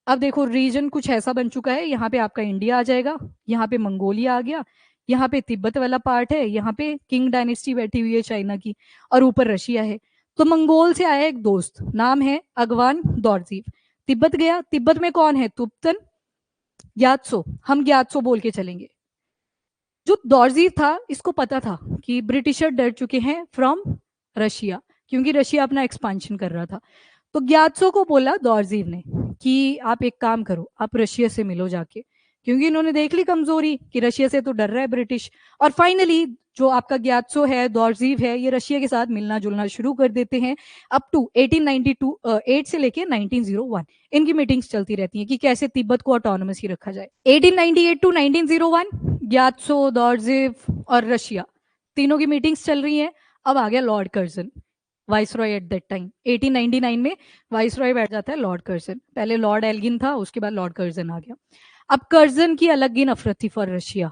अब देखो रीजन कुछ ऐसा बन चुका है, यहाँ पे आपका इंडिया आ जाएगा, यहाँ पे मंगोलिया आ गया, यहाँ पे तिब्बत वाला पार्ट है, यहाँ पे किंग डायनेस्टी बैठी हुई है चाइना की, और ऊपर रशिया है। तो मंगोल से आया एक दोस्त, नाम है अगवान दौरजीव, तिब्बत गया। तिब्बत में कौन है, तुप्तन ग्यात्सो, हम ग्यात्सो बोल के चलेंगे। जो दौरजीव था इसको पता था कि ब्रिटिशर डर चुके हैं फ्रॉम रशिया, क्योंकि रशिया अपना एक्सपांशन कर रहा था। तो ग्यात्सो को बोला दौरजीव ने कि आप एक काम करो, आप रशिया से मिलो जाके, क्योंकि इन्होंने देख ली कमजोरी कि रशिया से तो डर रहा है ब्रिटिश। और फाइनली जो आपका ग्यात्सो है, दौरजीव है, ये रशिया के साथ मिलना जुलना शुरू कर देते हैं अप टू 1892 8 से लेके 1901। इनकी मीटिंग्स चलती रहती हैं कि कैसे तिब्बत को ऑटोनोमस ही रखा जाए। 1898 टू 1901 ग्यात्सो, दौरजीव और रशिया तीनों की मीटिंग्स चल रही हैं। अब आ गया Lord Curzon, viceroy at that time. 1899 में वाइसरॉय बैठ जाता है लॉर्ड कर्जन, पहले लॉर्ड एल्गिन था, उसके बाद लॉर्ड कर्जन आ गया। अब कर्जन की अलग ही नफरत थी फॉर रशिया,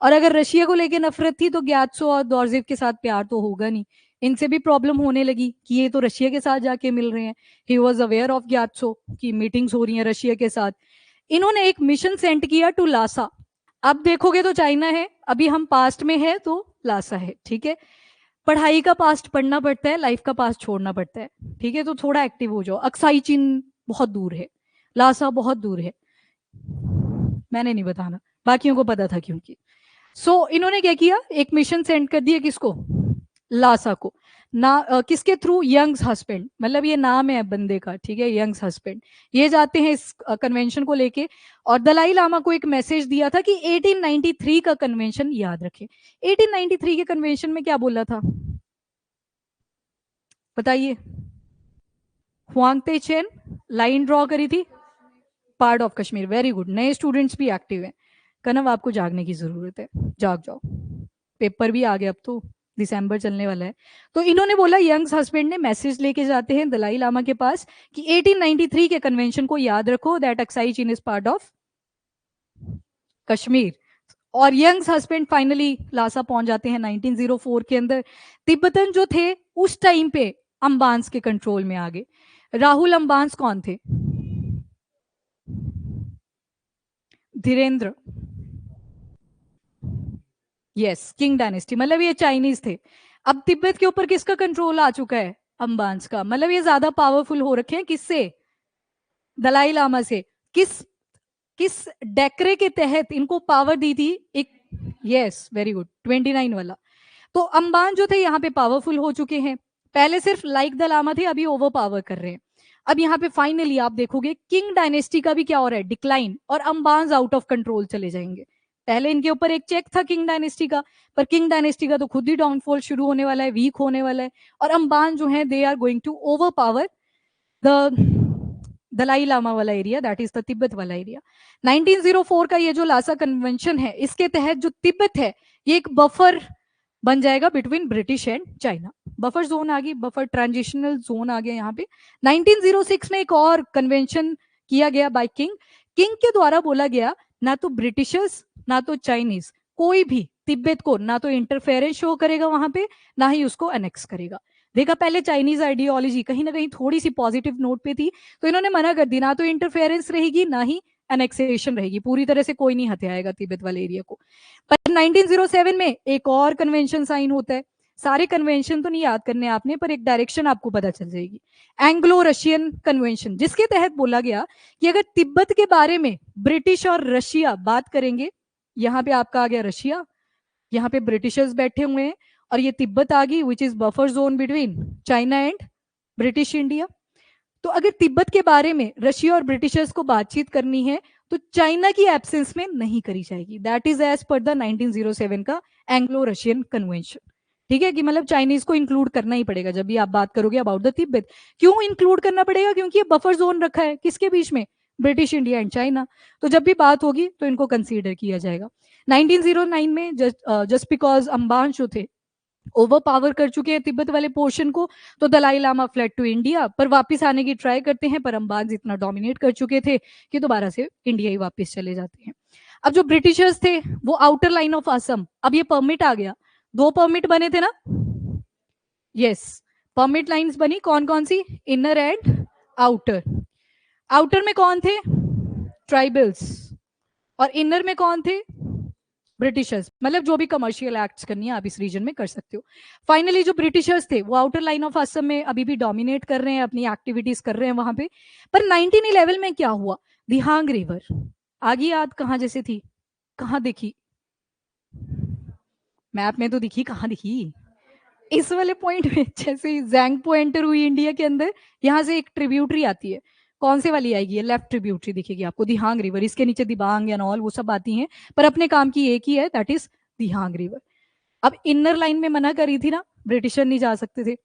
और अगर रशिया को लेके नफरत थी तो ग्यात्सो और दौरजीव के साथ प्यार तो होगा नहीं, इनसे भी प्रॉब्लम होने लगी कि ये तो रशिया के साथ जाके मिल रहे हैं। He was aware of Gyatso की मीटिंग्स हो रही हैं रशिया के साथ। इन्होंने एक मिशन सेंड किया टू लासा। अब देखोगे तो चाइना है, अभी हम पास्ट में है तो लासा है, ठीक है। पढ़ाई का पास्ट पढ़ना पड़ता है, लाइफ का पास्ट छोड़ना पड़ता है, ठीक है? तो थोड़ा एक्टिव हो जाओ। अक्साई चिन बहुत दूर है, लासा बहुत दूर है, मैंने नहीं बताना, बाकियों को पता था क्योंकि इन्होंने क्या किया, एक मिशन सेंड कर दिया, किसको? लासा को ना, किसके थ्रू? यंग्स हस्बैंड, मतलब ये नाम है बंदे का, ठीक है, यंग्स हस्बैंड। ये जाते हैं इस कन्वेंशन को लेके, और दलाई लामा को एक मैसेज दिया था कि 1893 का कन्वेंशन याद रखें। 1893 के कन्वेंशन में क्या बोला था बताइए? हुआंगते चेन लाइन ड्रॉ करी थी, part of Kashmir. Very good, नए स्टूडेंट्स भी एक्टिव हैं। कनव आपको जागने की जरूरत है, जाग जाओ, पेपर भी आ गया, अब तो दिसंबर चलने वाला है। तो इन्होंने बोला, यंग्स हस्बैंड ने मैसेज लेके जाते हैं दलाई लामा के पास कि 1893 के कन्वेंशन को याद रखो, that Aksai Chin is part of Kashmir. और यंग्स हस्बैंड फाइनली लासा पहुंच जाते हैं 1904 के अंदर। तिब्बतन जो थे उस टाइम पे अंबांस के कंट्रोल में आ गए। राहुल अंबांस कौन थे? धीरेन्द्र, यस, किंग डायनेस्टी, मतलब ये चाइनीज थे। अब तिब्बत के ऊपर किसका कंट्रोल आ चुका है? अंबांस का। मतलब ये ज्यादा पावरफुल हो रखे हैं, किससे? दलाई लामा से। किस किस डेक्रे के तहत इनको पावर दी थी? एक, यस वेरी गुड, 29 वाला। तो अंबान जो थे यहाँ पे पावरफुल हो चुके हैं। पहले सिर्फ लाइक द लामा थे, अभी ओवर पावर कर रहे हैं। अब यहाँ पे फाइनली आप देखोगे किंग डायनेस्टी का भी क्या हो रहा है? डिक्लाइन, और अंबान्स आउट ऑफ कंट्रोल चले जाएंगे। पहले इनके ऊपर एक चेक था किंग डायनेस्टी का, पर किंग डायनेस्टी का तो खुद ही डाउनफॉल शुरू होने वाला है, वीक होने वाला है। और अंबान जो है, they are going to over power the Dalai Lama वाला area, that is the Tibet वाला एरिया। 1904 का ये जो लासा कन्वेंशन है, इसके तहत जो तिब्बत है, ये एक बफर बन जाएगा between British and China. Buffer zone आ गई, बफर ट्रांजिशनल जोन आ गया यहाँ पे। 1906 में एक और कन्वेंशन किया गया बाय किंग। किंग के द्वारा बोला गया, ना तो ब्रिटिशर्स ना तो चाइनीज, कोई भी तिब्बत को ना तो इंटरफेरेंस शो करेगा वहां पे, ना ही उसको अनेक्स करेगा। देखा, पहले चाइनीज आइडियोलॉजी कहीं ना कहीं थोड़ी सी पॉजिटिव नोट पे थी, तो इन्होंने मना कर दी, ना तो इंटरफेरेंस रहेगी ना ही एनेक्सेशन रहेगी, पूरी तरह से कोई नहीं हथियाएगा तिब्बत वाले एरिया को। पर 1907 में एक और कन्वेंशन साइन होता है। सारे कन्वेंशन तो नहीं याद करने आपने, पर एक डायरेक्शन आपको पता चल जाएगी। एंग्लो रशियन कन्वेंशन, जिसके तहत बोला गया कि अगर तिब्बत के बारे में ब्रिटिश और रशिया बात करेंगे, यहाँ पे आपका आ गया रशिया, यहाँ पे ब्रिटिशर्स बैठे हुए हैं, और ये तिब्बत आ गई, which is buffer zone between China and British India. तो अगर तिब्बत के बारे में रशिया और ब्रिटिशर्स को बातचीत करनी है, तो चाइना की एब्सेंस में नहीं करी जाएगी। That is as per the 1907 का एंग्लो रशियन कन्वेंशन। ठीक है, कि मतलब चाइनीज को इंक्लूड करना ही पड़ेगा जब भी आप बात करोगे अबाउट द तिब्बत। क्यों इंक्लूड करना पड़ेगा? क्योंकि ये बफर जोन रखा है किसके बीच में? British India and China. तो जब भी बात होगी तो इनको कंसीडर किया जाएगा। 1909 में जस्ट बिकॉज अंबान जो थे ओवर पावर कर चुके हैं तिब्बत वाले पोर्शन को, तो Dalai Lama fled to India, पर वापस आने की ट्राई करते हैं, पर अंबाज इतना डोमिनेट कर चुके थे कि दोबारा से इंडिया ही वापस चले जाते हैं। अब जो ब्रिटिशर्स थे वो आउटर लाइन ऑफ असम, अब ये परमिट आ गया, दो परमिट बने थे ना, यस, परमिट लाइंस बनी, कौन कौन सी? Inner and outer. आउटर में कौन थे? ट्राइबल्स। और इनर में कौन थे? ब्रिटिशर्स। मतलब जो भी कमर्शियल एक्ट्स करनी है आप इस रीजन में कर सकते हो। फाइनली जो ब्रिटिशर्स थे वो आउटर लाइन ऑफ असम में अभी भी डोमिनेट कर रहे हैं, अपनी एक्टिविटीज कर रहे हैं वहां पे। पर 1911 में क्या हुआ? दिहांग रिवर आगे याद, कहां जैसे थी, कहां दिखी? मैप में तो दिखी, कहां दिखी? इस वाले पॉइंट में, जैसे ही जैंगपो एंटर हुई इंडिया के अंदर, यहाँ से एक ट्रिब्यूटरी आती है। कौन से वाली आएगी? ये लेफ्ट ट्रिब्यूटरी दिखेगी आपको, दिहांग रिवर। इसके नीचे दिबांग एंड ऑल वो सब आती हैं, पर अपने काम की एक ही है, दैट इज दिहांग रिवर। अब इनर लाइन में मना करी थी ना, ब्रिटिशर नहीं जा सकते थे।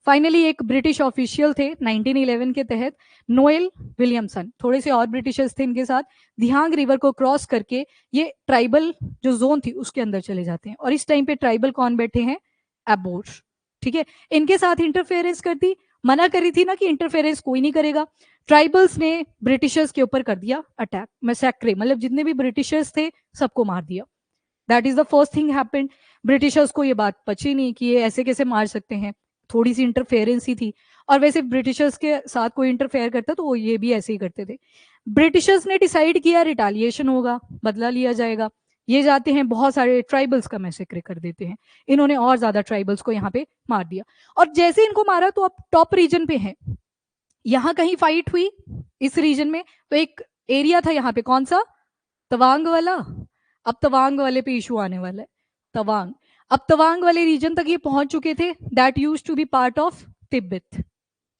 फाइनली एक ब्रिटिश ऑफिशियल थे 1911 के तहत, नोएल विलियमसन, थोड़े से और ब्रिटिशर्स थे इनके साथ, दिहांग रिवर को क्रॉस करके ये ट्राइबल जो जोन थी उसके अंदर चले जाते हैं। और इस टाइम पे ट्राइबल कौन बैठे हैं? एबोर। ठीक है, इनके साथ इंटरफेरेंस कर दी, मना करी थी ना कि इंटरफेरेंस कोई नहीं करेगा। ट्राइबल्स ने ब्रिटिशर्स के ऊपर कर दिया अटैक, मैसेक्रे, मतलब जितने भी ब्रिटिशर्स थे सबको मार दिया। That is the first thing happened. Britishers को ये बात पची नहीं कि ये ऐसे कैसे मार सकते हैं, थोड़ी सी इंटरफेरेंस ही थी। और वैसे ब्रिटिशर्स के साथ कोई इंटरफेयर करता तो वो ये भी ऐसे ही करते थे। ब्रिटिशर्स ने डिसाइड किया रिटालिएशन होगा, बदला लिया जाएगा। ये जाते हैं, बहुत सारे ट्राइबल्स का मैसेक्र कर देते हैं। इन्होंने और ज्यादा ट्राइबल्स को यहाँ पे मार दिया। और जैसे इनको मारा तो अब टॉप रीजन पे है, यहाँ कहीं फाइट हुई इस रीजन में, तो एक एरिया था यहाँ पे, कौन सा, तवांग वाला। अब तवांग वाले पे इशू आने वाला है, तवांग। अब तवांग वाले रीजन तक ये पहुंच चुके थे, that used to be part of Tibet.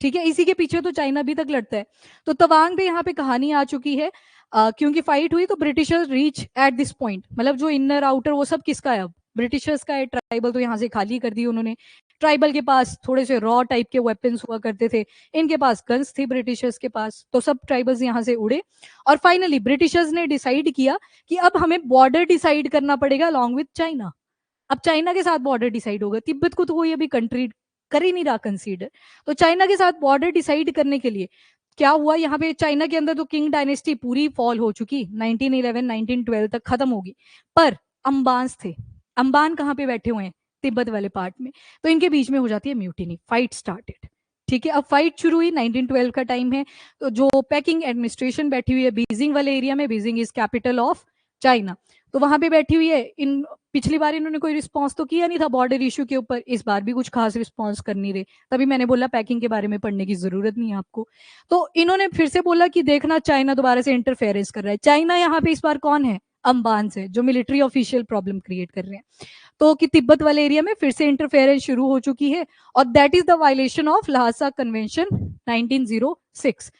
ठीक है, इसी के पीछे तो चाइना अभी तक लड़ता है। तो तवांग पे यहाँ पे कहानी आ चुकी है। क्योंकि फाइट हुई तो Britishers reach at this point, मतलब जो इनर आउटर वो सब किसका है, अब ब्रिटिशर्स का है। ट्राइबल तो यहाँ से खाली कर दी उन्होंने। ट्राइबल के पास थोड़े से रॉ टाइप के वेपन्स हुआ करते थे, इनके पास गन्स थी ब्रिटिशर्स के पास, तो सब ट्राइबल्स यहाँ से उड़े। और फाइनली ब्रिटिशर्स ने डिसाइड किया कि अब हमें बॉर्डर डिसाइड करना पड़ेगा अलॉन्ग विथ चाइना। अब चाइना के साथ बॉर्डर डिसाइड होगा, तिब्बत को तो कोई अभी कंट्री कर ही नहीं रहा कंसीडर। तो चाइना के साथ बॉर्डर डिसाइड करने के लिए क्या हुआ, यहाँ पे चाइना के अंदर तो किंग डायनेस्टी पूरी फॉल हो चुकी, 1911 1912 तक खत्म होगी। पर अंबान्स थे, अंबान कहाँ पे बैठे हुए हैं, तिब्बत वाले पार्ट में। तो इनके बीच में हो जाती है म्यूटिनी, फाइट स्टार्टेड। ठीक है, अब फाइट शुरू हुई, 1912 का टाइम है। तो जो पेकिंग एडमिनिस्ट्रेशन बैठी हुई है बीजिंग वाले एरिया में, Beijing is capital of China, तो वहां पे बैठी हुई है। इन पिछली बार इन्होंने कोई रिस्पॉन्स तो किया नहीं था बॉर्डर इशू के ऊपर, इस बार भी कुछ खास रिस्पॉन्स कर नहीं रहे। तभी मैंने बोला पैकिंग के बारे में पढ़ने की जरूरत नहीं है आपको। तो इन्होंने फिर से बोला कि देखना चाइना दोबारा से इंटरफेरेंस कर रहा है। चाइना यहाँ पे इस बार कौन है, अंबान से, जो मिलिट्री ऑफिशियल प्रॉब्लम क्रिएट कर रहे हैं। तो कि तिब्बत वाले एरिया में फिर से इंटरफेरेंस शुरू हो चुकी है, और that is the violation of Lhasa convention 1906।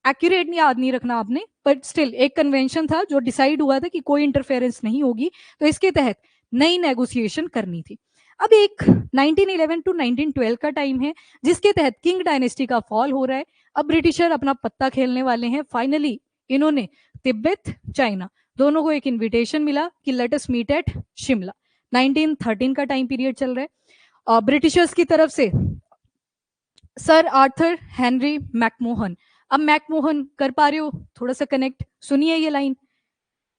Accurate नहीं याद नहीं रखना आपने, बट स्टिल एक कन्वेंशन था जो डिसाइड हुआ था कि कोई इंटरफेरेंस नहीं होगी, तो इसके तहत नई नेगोशिएशन करनी थी। अब एक 1911 टू 1912 का टाइम है, जिसके तहत किंग डायनेस्टी का फॉल हो रहा है। अब ब्रिटिशर अपना पत्ता खेलने वाले हैं। फाइनली इन्होंने तिब्बत चाइना दोनों को एक इनविटेशन मिला कि let us meet at Shimla. 1913 का टाइम पीरियड चल रहा है, और ब्रिटिशर्स की तरफ से सर आर्थर हेनरी मैकमोहन। अब मैकमोहन कर पा रहे हो थोड़ा सा कनेक्ट, सुनिए ये लाइन,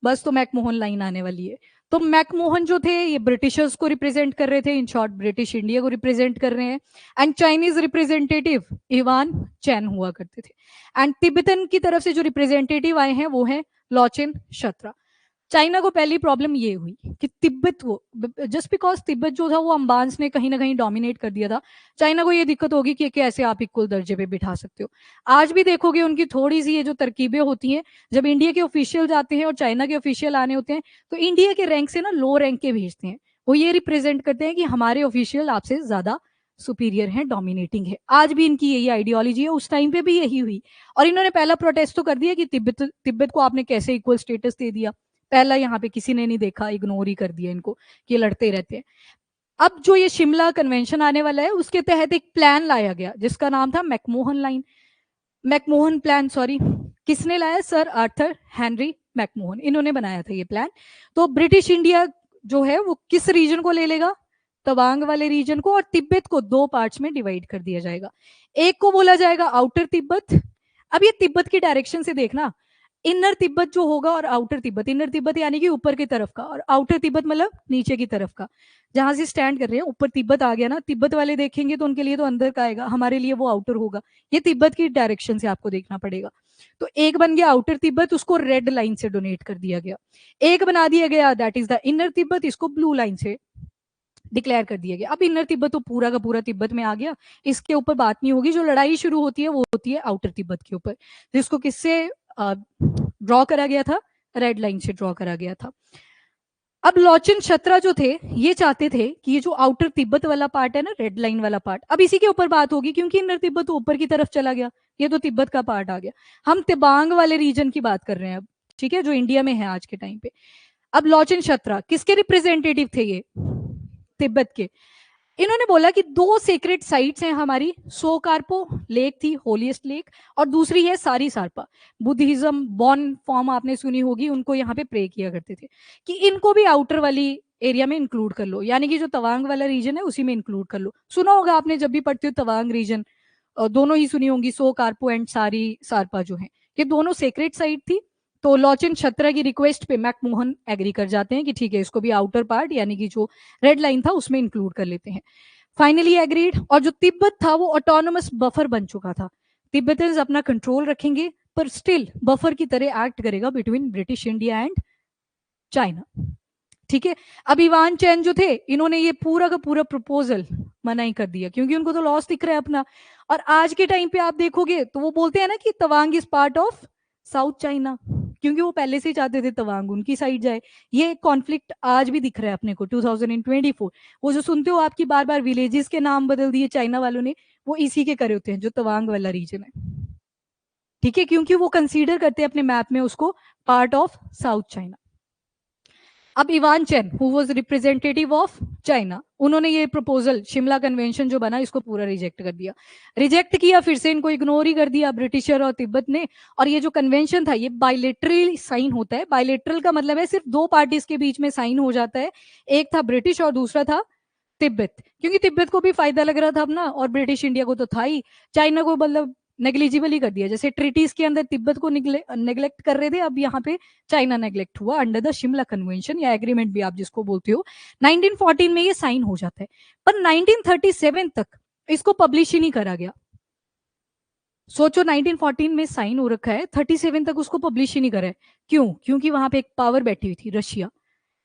बस तो मैकमोहन लाइन आने वाली है। तो मैकमोहन जो थे ये ब्रिटिशर्स को रिप्रेजेंट कर रहे थे, इन शॉर्ट ब्रिटिश इंडिया को रिप्रेजेंट कर रहे हैं। एंड चाइनीज रिप्रेजेंटेटिव इवान चैन हुआ करते थे। एंड तिब्बतन की तरफ से जो रिप्रेजेंटेटिव आए हैं वो है लॉचिन शत्रा। चाइना को पहली प्रॉब्लम ये हुई कि तिब्बत वो, जस्ट बिकॉज तिब्बत जो था वो अंबान्स ने कहीं ना कहीं डोमिनेट कर दिया था, चाइना को ये दिक्कत होगी कि कैसे आप इक्वल दर्जे पे बिठा सकते हो। आज भी देखोगे उनकी थोड़ी सी ये जो तरकीबें होती हैं, जब इंडिया के ऑफिशियल जाते हैं और चाइना के ऑफिशियल आने होते हैं, तो इंडिया के रैंक से ना लो रैंक के भेजते हैं। वो ये रिप्रेजेंट करते हैं कि हमारे ऑफिशियल आपसे ज्यादा सुपीरियर है, डोमिनेटिंग है। आज भी इनकी यही आइडियोलॉजी है, उस टाइम पे भी यही हुई। और इन्होंने पहला प्रोटेस्ट तो कर दिया कि तिब्बत तिब्बत को आपने कैसे इक्वल स्टेटस दे दिया। पहला यहाँ पे किसी ने नहीं देखा, इग्नोर ही कर दिया इनको कि लड़ते रहते हैं। अब जो ये शिमला कन्वेंशन आने वाला है उसके तहत एक प्लान लाया गया जिसका नाम था McMahon line, McMahon plan, sorry. किसने लाया, सर आर्थर हेनरी मैकमोहन, इन्होंने बनाया था ये प्लान। तो ब्रिटिश इंडिया जो है वो किस रीजन को ले लेगा, तवांग वाले रीजन को, और तिब्बत को दो पार्ट्स में डिवाइड कर दिया जाएगा। एक को बोला जाएगा आउटर तिब्बत। अब ये तिब्बत की डायरेक्शन से देखना, इनर तिब्बत जो होगा और आउटर तिब्बत, इनर तिब्बत यानी कि ऊपर की तरफ का, और आउटर तिब्बत मतलब नीचे की तरफ का। जहां से स्टैंड कर रहे हैं ऊपर तिब्बत आ गया ना, तिब्बत वाले देखेंगे तो उनके लिए तो अंदर का आएगा, हमारे लिए वो आउटर होगा। ये तिब्बत की डायरेक्शन से आपको देखना पड़ेगा। तो एक बन गया आउटर तिब्बत, उसको रेड लाइन से डोनेट कर दिया गया। एक बना दिया गया that is the inner Tibet, इसको ब्लू लाइन से डिक्लेयर कर दिया गया। अब इनर तिब्बत तो पूरा का पूरा तिब्बत में आ गया, इसके ऊपर बात नहीं होगी। जो लड़ाई शुरू होती है वो होती है आउटर तिब्बत के ऊपर, जिसको किससे ड्रॉ करा गया था, रेड लाइन से ड्रॉ करा गया था। अब लॉचिन छत्रा जो थे ये चाहते थे कि ये जो आउटर तिब्बत वाला पार्ट है ना, रेड लाइन वाला पार्ट, अब इसी के ऊपर बात होगी क्योंकि इनर तिब्बत तो ऊपर की तरफ चला गया, ये तो तिब्बत का पार्ट आ गया। हम तिबांग वाले रीजन की बात कर रहे हैं अब, ठीक है, जो इंडिया में है आज के टाइम पे। अब लॉचिन छत्रा किसके रिप्रेजेंटेटिव थे ये, तिब्बत के। इन्होंने बोला कि दो सेक्रेट साइट्स हैं हमारी, सोकारपो लेक थी, होलीएस्ट लेक, और दूसरी है सारी सारपा। बुद्धिज्म बॉन फॉर्म आपने सुनी होगी, उनको यहाँ पे प्रे किया करते थे कि इनको भी आउटर वाली एरिया में इंक्लूड कर लो, यानी कि जो तवांग वाला रीजन है उसी में इंक्लूड कर लो। सुना होगा आपने जब भी पढ़ते हो तवांग रीजन, दोनों ही सुनी होंगी, सोकारपो एंड सारी सारपा जो है, ये दोनों सेक्रेट साइट थी। तो लॉचिन छत्रा की रिक्वेस्ट पे मैकमोहन एग्री कर जाते हैं कि ठीक है, इसको भी आउटर पार्ट यानी कि जो रेड लाइन था उसमें इंक्लूड कर लेते हैं। Finally agreed. और जो तिब्बत था वो ऑटोनोमस बफर बन चुका था, तिब्बतन्स अपना कंट्रोल रखेंगे पर स्टिल बफर की तरह एक्ट करेगा between British India and China. ठीक है। अब इवान चैन जो थे, इन्होंने ये पूरा का पूरा प्रपोजल मना ही कर दिया, क्योंकि उनको तो लॉस दिख रहा है अपना। और आज के टाइम पे आप देखोगे तो वो बोलते हैं ना कि Tawang is part of south China, क्योंकि वो पहले से ही चाहते थे तवांग उनकी साइड जाए। ये कॉन्फ्लिक्ट आज भी दिख रहा है अपने को 2024। वो जो सुनते हो आपकी बार बार विलेजेस के नाम बदल दिए चाइना वालों ने, वो इसी के करे होते हैं, जो तवांग वाला रीजन है। ठीक है, क्योंकि वो कंसीडर करते हैं अपने मैप में उसको पार्ट ऑफ साउथ चाइना। अब Ivan chain who was representative of China, उन्होंने ये प्रपोजल शिमला कन्वेंशन जो बना इसको पूरा रिजेक्ट कर दिया। रिजेक्ट किया, फिर से इनको इग्नोर ही कर दिया ब्रिटिशर और तिब्बत ने। और ये जो कन्वेंशन था ये बायलेटरल साइन होता है। बायलेटरल का मतलब है सिर्फ दो पार्टीज के बीच में साइन हो जाता है। एक था ब्रिटिश और दूसरा था तिब्बत, क्योंकि तिब्बत को भी फायदा लग रहा था अपना, और ब्रिटिश इंडिया को तो था ही। चाइना को मतलब नेग्लिजिबल ही कर दिया, जैसे ट्रीटीज के अंदर तिब्बत को नेग्लेक्ट कर रहे थे, अब यहाँ पे चाइना नेग्लेक्ट हुआ अंडर द शिमला कन्वेंशन या एग्रीमेंट भी आप जिसको बोलते हो। 1914 में ये साइन हो जाता है, पर 1937 तक इसको पब्लिश ही नहीं करा गया। सोचो 1914 में साइन हो रखा है, 37 तक उसको पब्लिश ही नहीं करा है। क्यों? क्योंकि वहां पे एक पावर बैठी हुई थी, रशिया,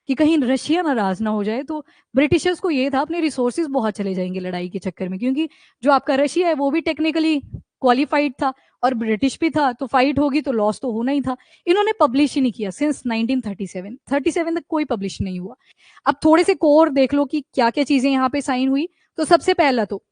कि कहीं रशिया नाराज ना हो जाए। तो ब्रिटिशर्स को ये था अपने रिसोर्सेज बहुत चले जाएंगे लड़ाई के चक्कर में, क्योंकि जो आपका रशिया है वो भी टेक्निकली क्वालिफाइड था और ब्रिटिश भी था, तो फाइट होगी तो लॉस तो होना ही था। इन्होंने पब्लिश ही नहीं किया सिंस 1937 तक कोई पब्लिश नहीं हुआ। अब थोड़े से कोर देख लो कि क्या क्या चीजें यहाँ पे साइन हुई। तो सबसे पहला तो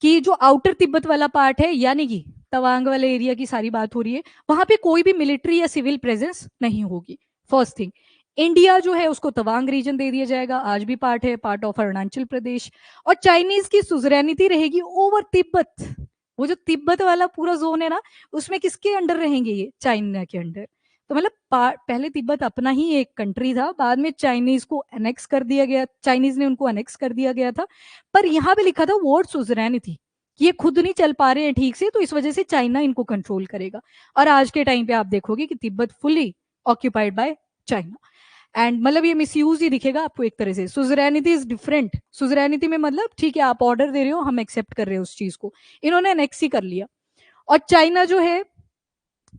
कि जो आउटर तिब्बत वाला पार्ट है, यानी कि तवांग वाले एरिया की सारी बात हो रही है, वहां पे कोई भी मिलिट्री या सिविल प्रेजेंस नहीं होगी। फर्स्ट थिंग, इंडिया जो है उसको तवांग रीजन दे दिया जाएगा, आज भी पार्ट है, पार्ट ऑफ अरुणाचल प्रदेश। और चाइनीज की सुजरेनिटी रहेगी ओवर तिब्बत। वो जो तिब्बत वाला पूरा जोन है ना, उसमें किसके अंडर रहेंगे ये? चाइना के अंडर। तो मतलब पहले तिब्बत अपना ही एक कंट्री था, बाद में चाइनीज को एनेक्स कर दिया गया, चाइनीज ने उनको एनेक्स कर दिया गया था। पर यहाँ पे लिखा था वर्ड सुजरेनिटी, ये खुद नहीं चल पा रहे हैं ठीक से, तो इस वजह से चाइना इनको कंट्रोल करेगा। और आज के टाइम पे आप देखोगे कि Tibet fully occupied by China. And मतलब ये मिसयूज ही दिखेगा आपको एक तरह से। Suzerainty is different. सुजरेनिटी में मतलब ठीक है, आप ऑर्डर दे रहे हो, हम एक्सेप्ट कर रहे हो उस चीज को, इन्होंने एनेक्स ही कर लिया। और चाइना जो है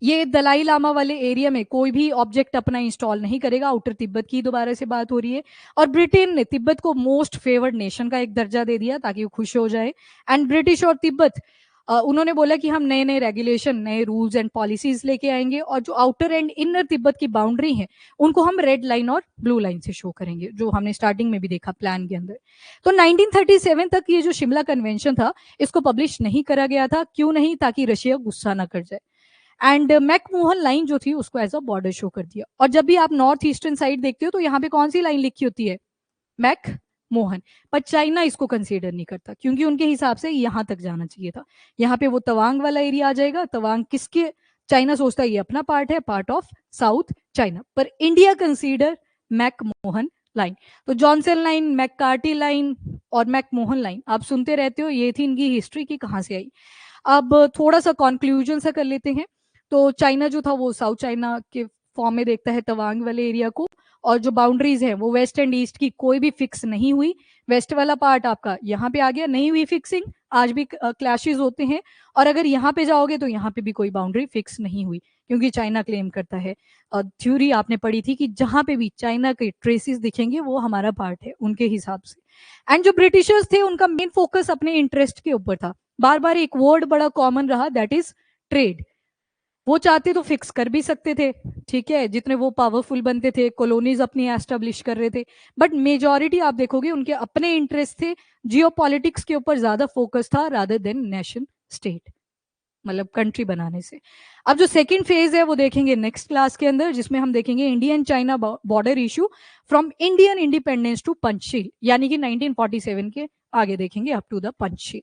ये दलाई लामा वाले एरिया में कोई भी ऑब्जेक्ट अपना इंस्टॉल नहीं करेगा। आउटर तिब्बत की दोबारा से बात हो रही है। और ब्रिटेन ने तिब्बत को मोस्ट फेवर्ड नेशन का एक दर्जा दे दिया ताकि वो खुश हो जाए। एंड ब्रिटिश और तिब्बत उन्होंने बोला कि हम नए नए रेगुलेशन, नए रूल्स एंड पॉलिसीज लेके आएंगे, और जो आउटर एंड इनर तिब्बत की बाउंड्री है उनको हम रेड लाइन और ब्लू लाइन से शो करेंगे, जो हमने स्टार्टिंग में भी देखा प्लान के अंदर। तो 1937 तक ये जो शिमला कन्वेंशन था इसको पब्लिश नहीं करा गया था। क्यों नहीं? ताकि रशिया गुस्सा ना कर जाए। एंड मैकमोहन लाइन जो थी उसको एज अ बॉर्डर शो कर दिया। और जब भी आप नॉर्थ ईस्टर्न साइड देखते हो तो यहाँ पे कौन सी लाइन लिखी होती है? मैक मोहन। पर चाइना इसको कंसीडर नहीं करता, क्योंकि उनके हिसाब से यहां तक जाना चाहिए था। यहाँ पे वो तवांग वाला एरिया आ जाएगा। तवांग किसके? चाइना सोचता है ये अपना पार्ट है, पार्ट ऑफ साउथ चाइना। पर इंडिया कंसीडर मैकमोहन लाइन। तो जॉनसन लाइन, मैककार्टी लाइन और मैकमोहन लाइन आप सुनते रहते हो, ये थी इनकी हिस्ट्री की कहाँ से आई। अब थोड़ा सा कंक्लूजन सा कर लेते हैं। तो चाइना जो था वो साउथ चाइना के फॉर्म में देखता है तवांग वाले एरिया को, और जो बाउंड्रीज है वो वेस्ट एंड ईस्ट की कोई भी फिक्स नहीं हुई। वेस्ट वाला पार्ट आपका यहाँ पे आ गया, नहीं हुई फिक्सिंग, आज भी क्लैशेस होते हैं। और अगर यहाँ पे जाओगे तो यहाँ पे भी कोई बाउंड्री फिक्स नहीं हुई, क्योंकि चाइना क्लेम करता है। थ्योरी आपने पढ़ी थी कि जहां पे भी चाइना के ट्रेसेस दिखेंगे वो हमारा पार्ट है उनके हिसाब से। एंड जो ब्रिटिशर्स थे उनका मेन फोकस अपने इंटरेस्ट के ऊपर था। बार बार एक वर्ड बड़ा कॉमन रहा, दैट इज ट्रेड। वो चाहते तो फिक्स कर भी सकते थे, ठीक है, जितने वो पावरफुल बनते थे, कॉलोनीज अपनी एस्टेब्लिश कर रहे थे। बट मेजॉरिटी आप देखोगे उनके अपने इंटरेस्ट थे, जियोपॉलिटिक्स के ऊपर ज्यादा फोकस था रादर देन नेशन स्टेट, मतलब कंट्री बनाने से। अब जो सेकंड फेज है वो देखेंगे नेक्स्ट क्लास के अंदर, जिसमें हम देखेंगे Indian China border issue from Indian independence to Panchsheel, यानी कि 1947 के आगे देखेंगे अप टू द पंचशील।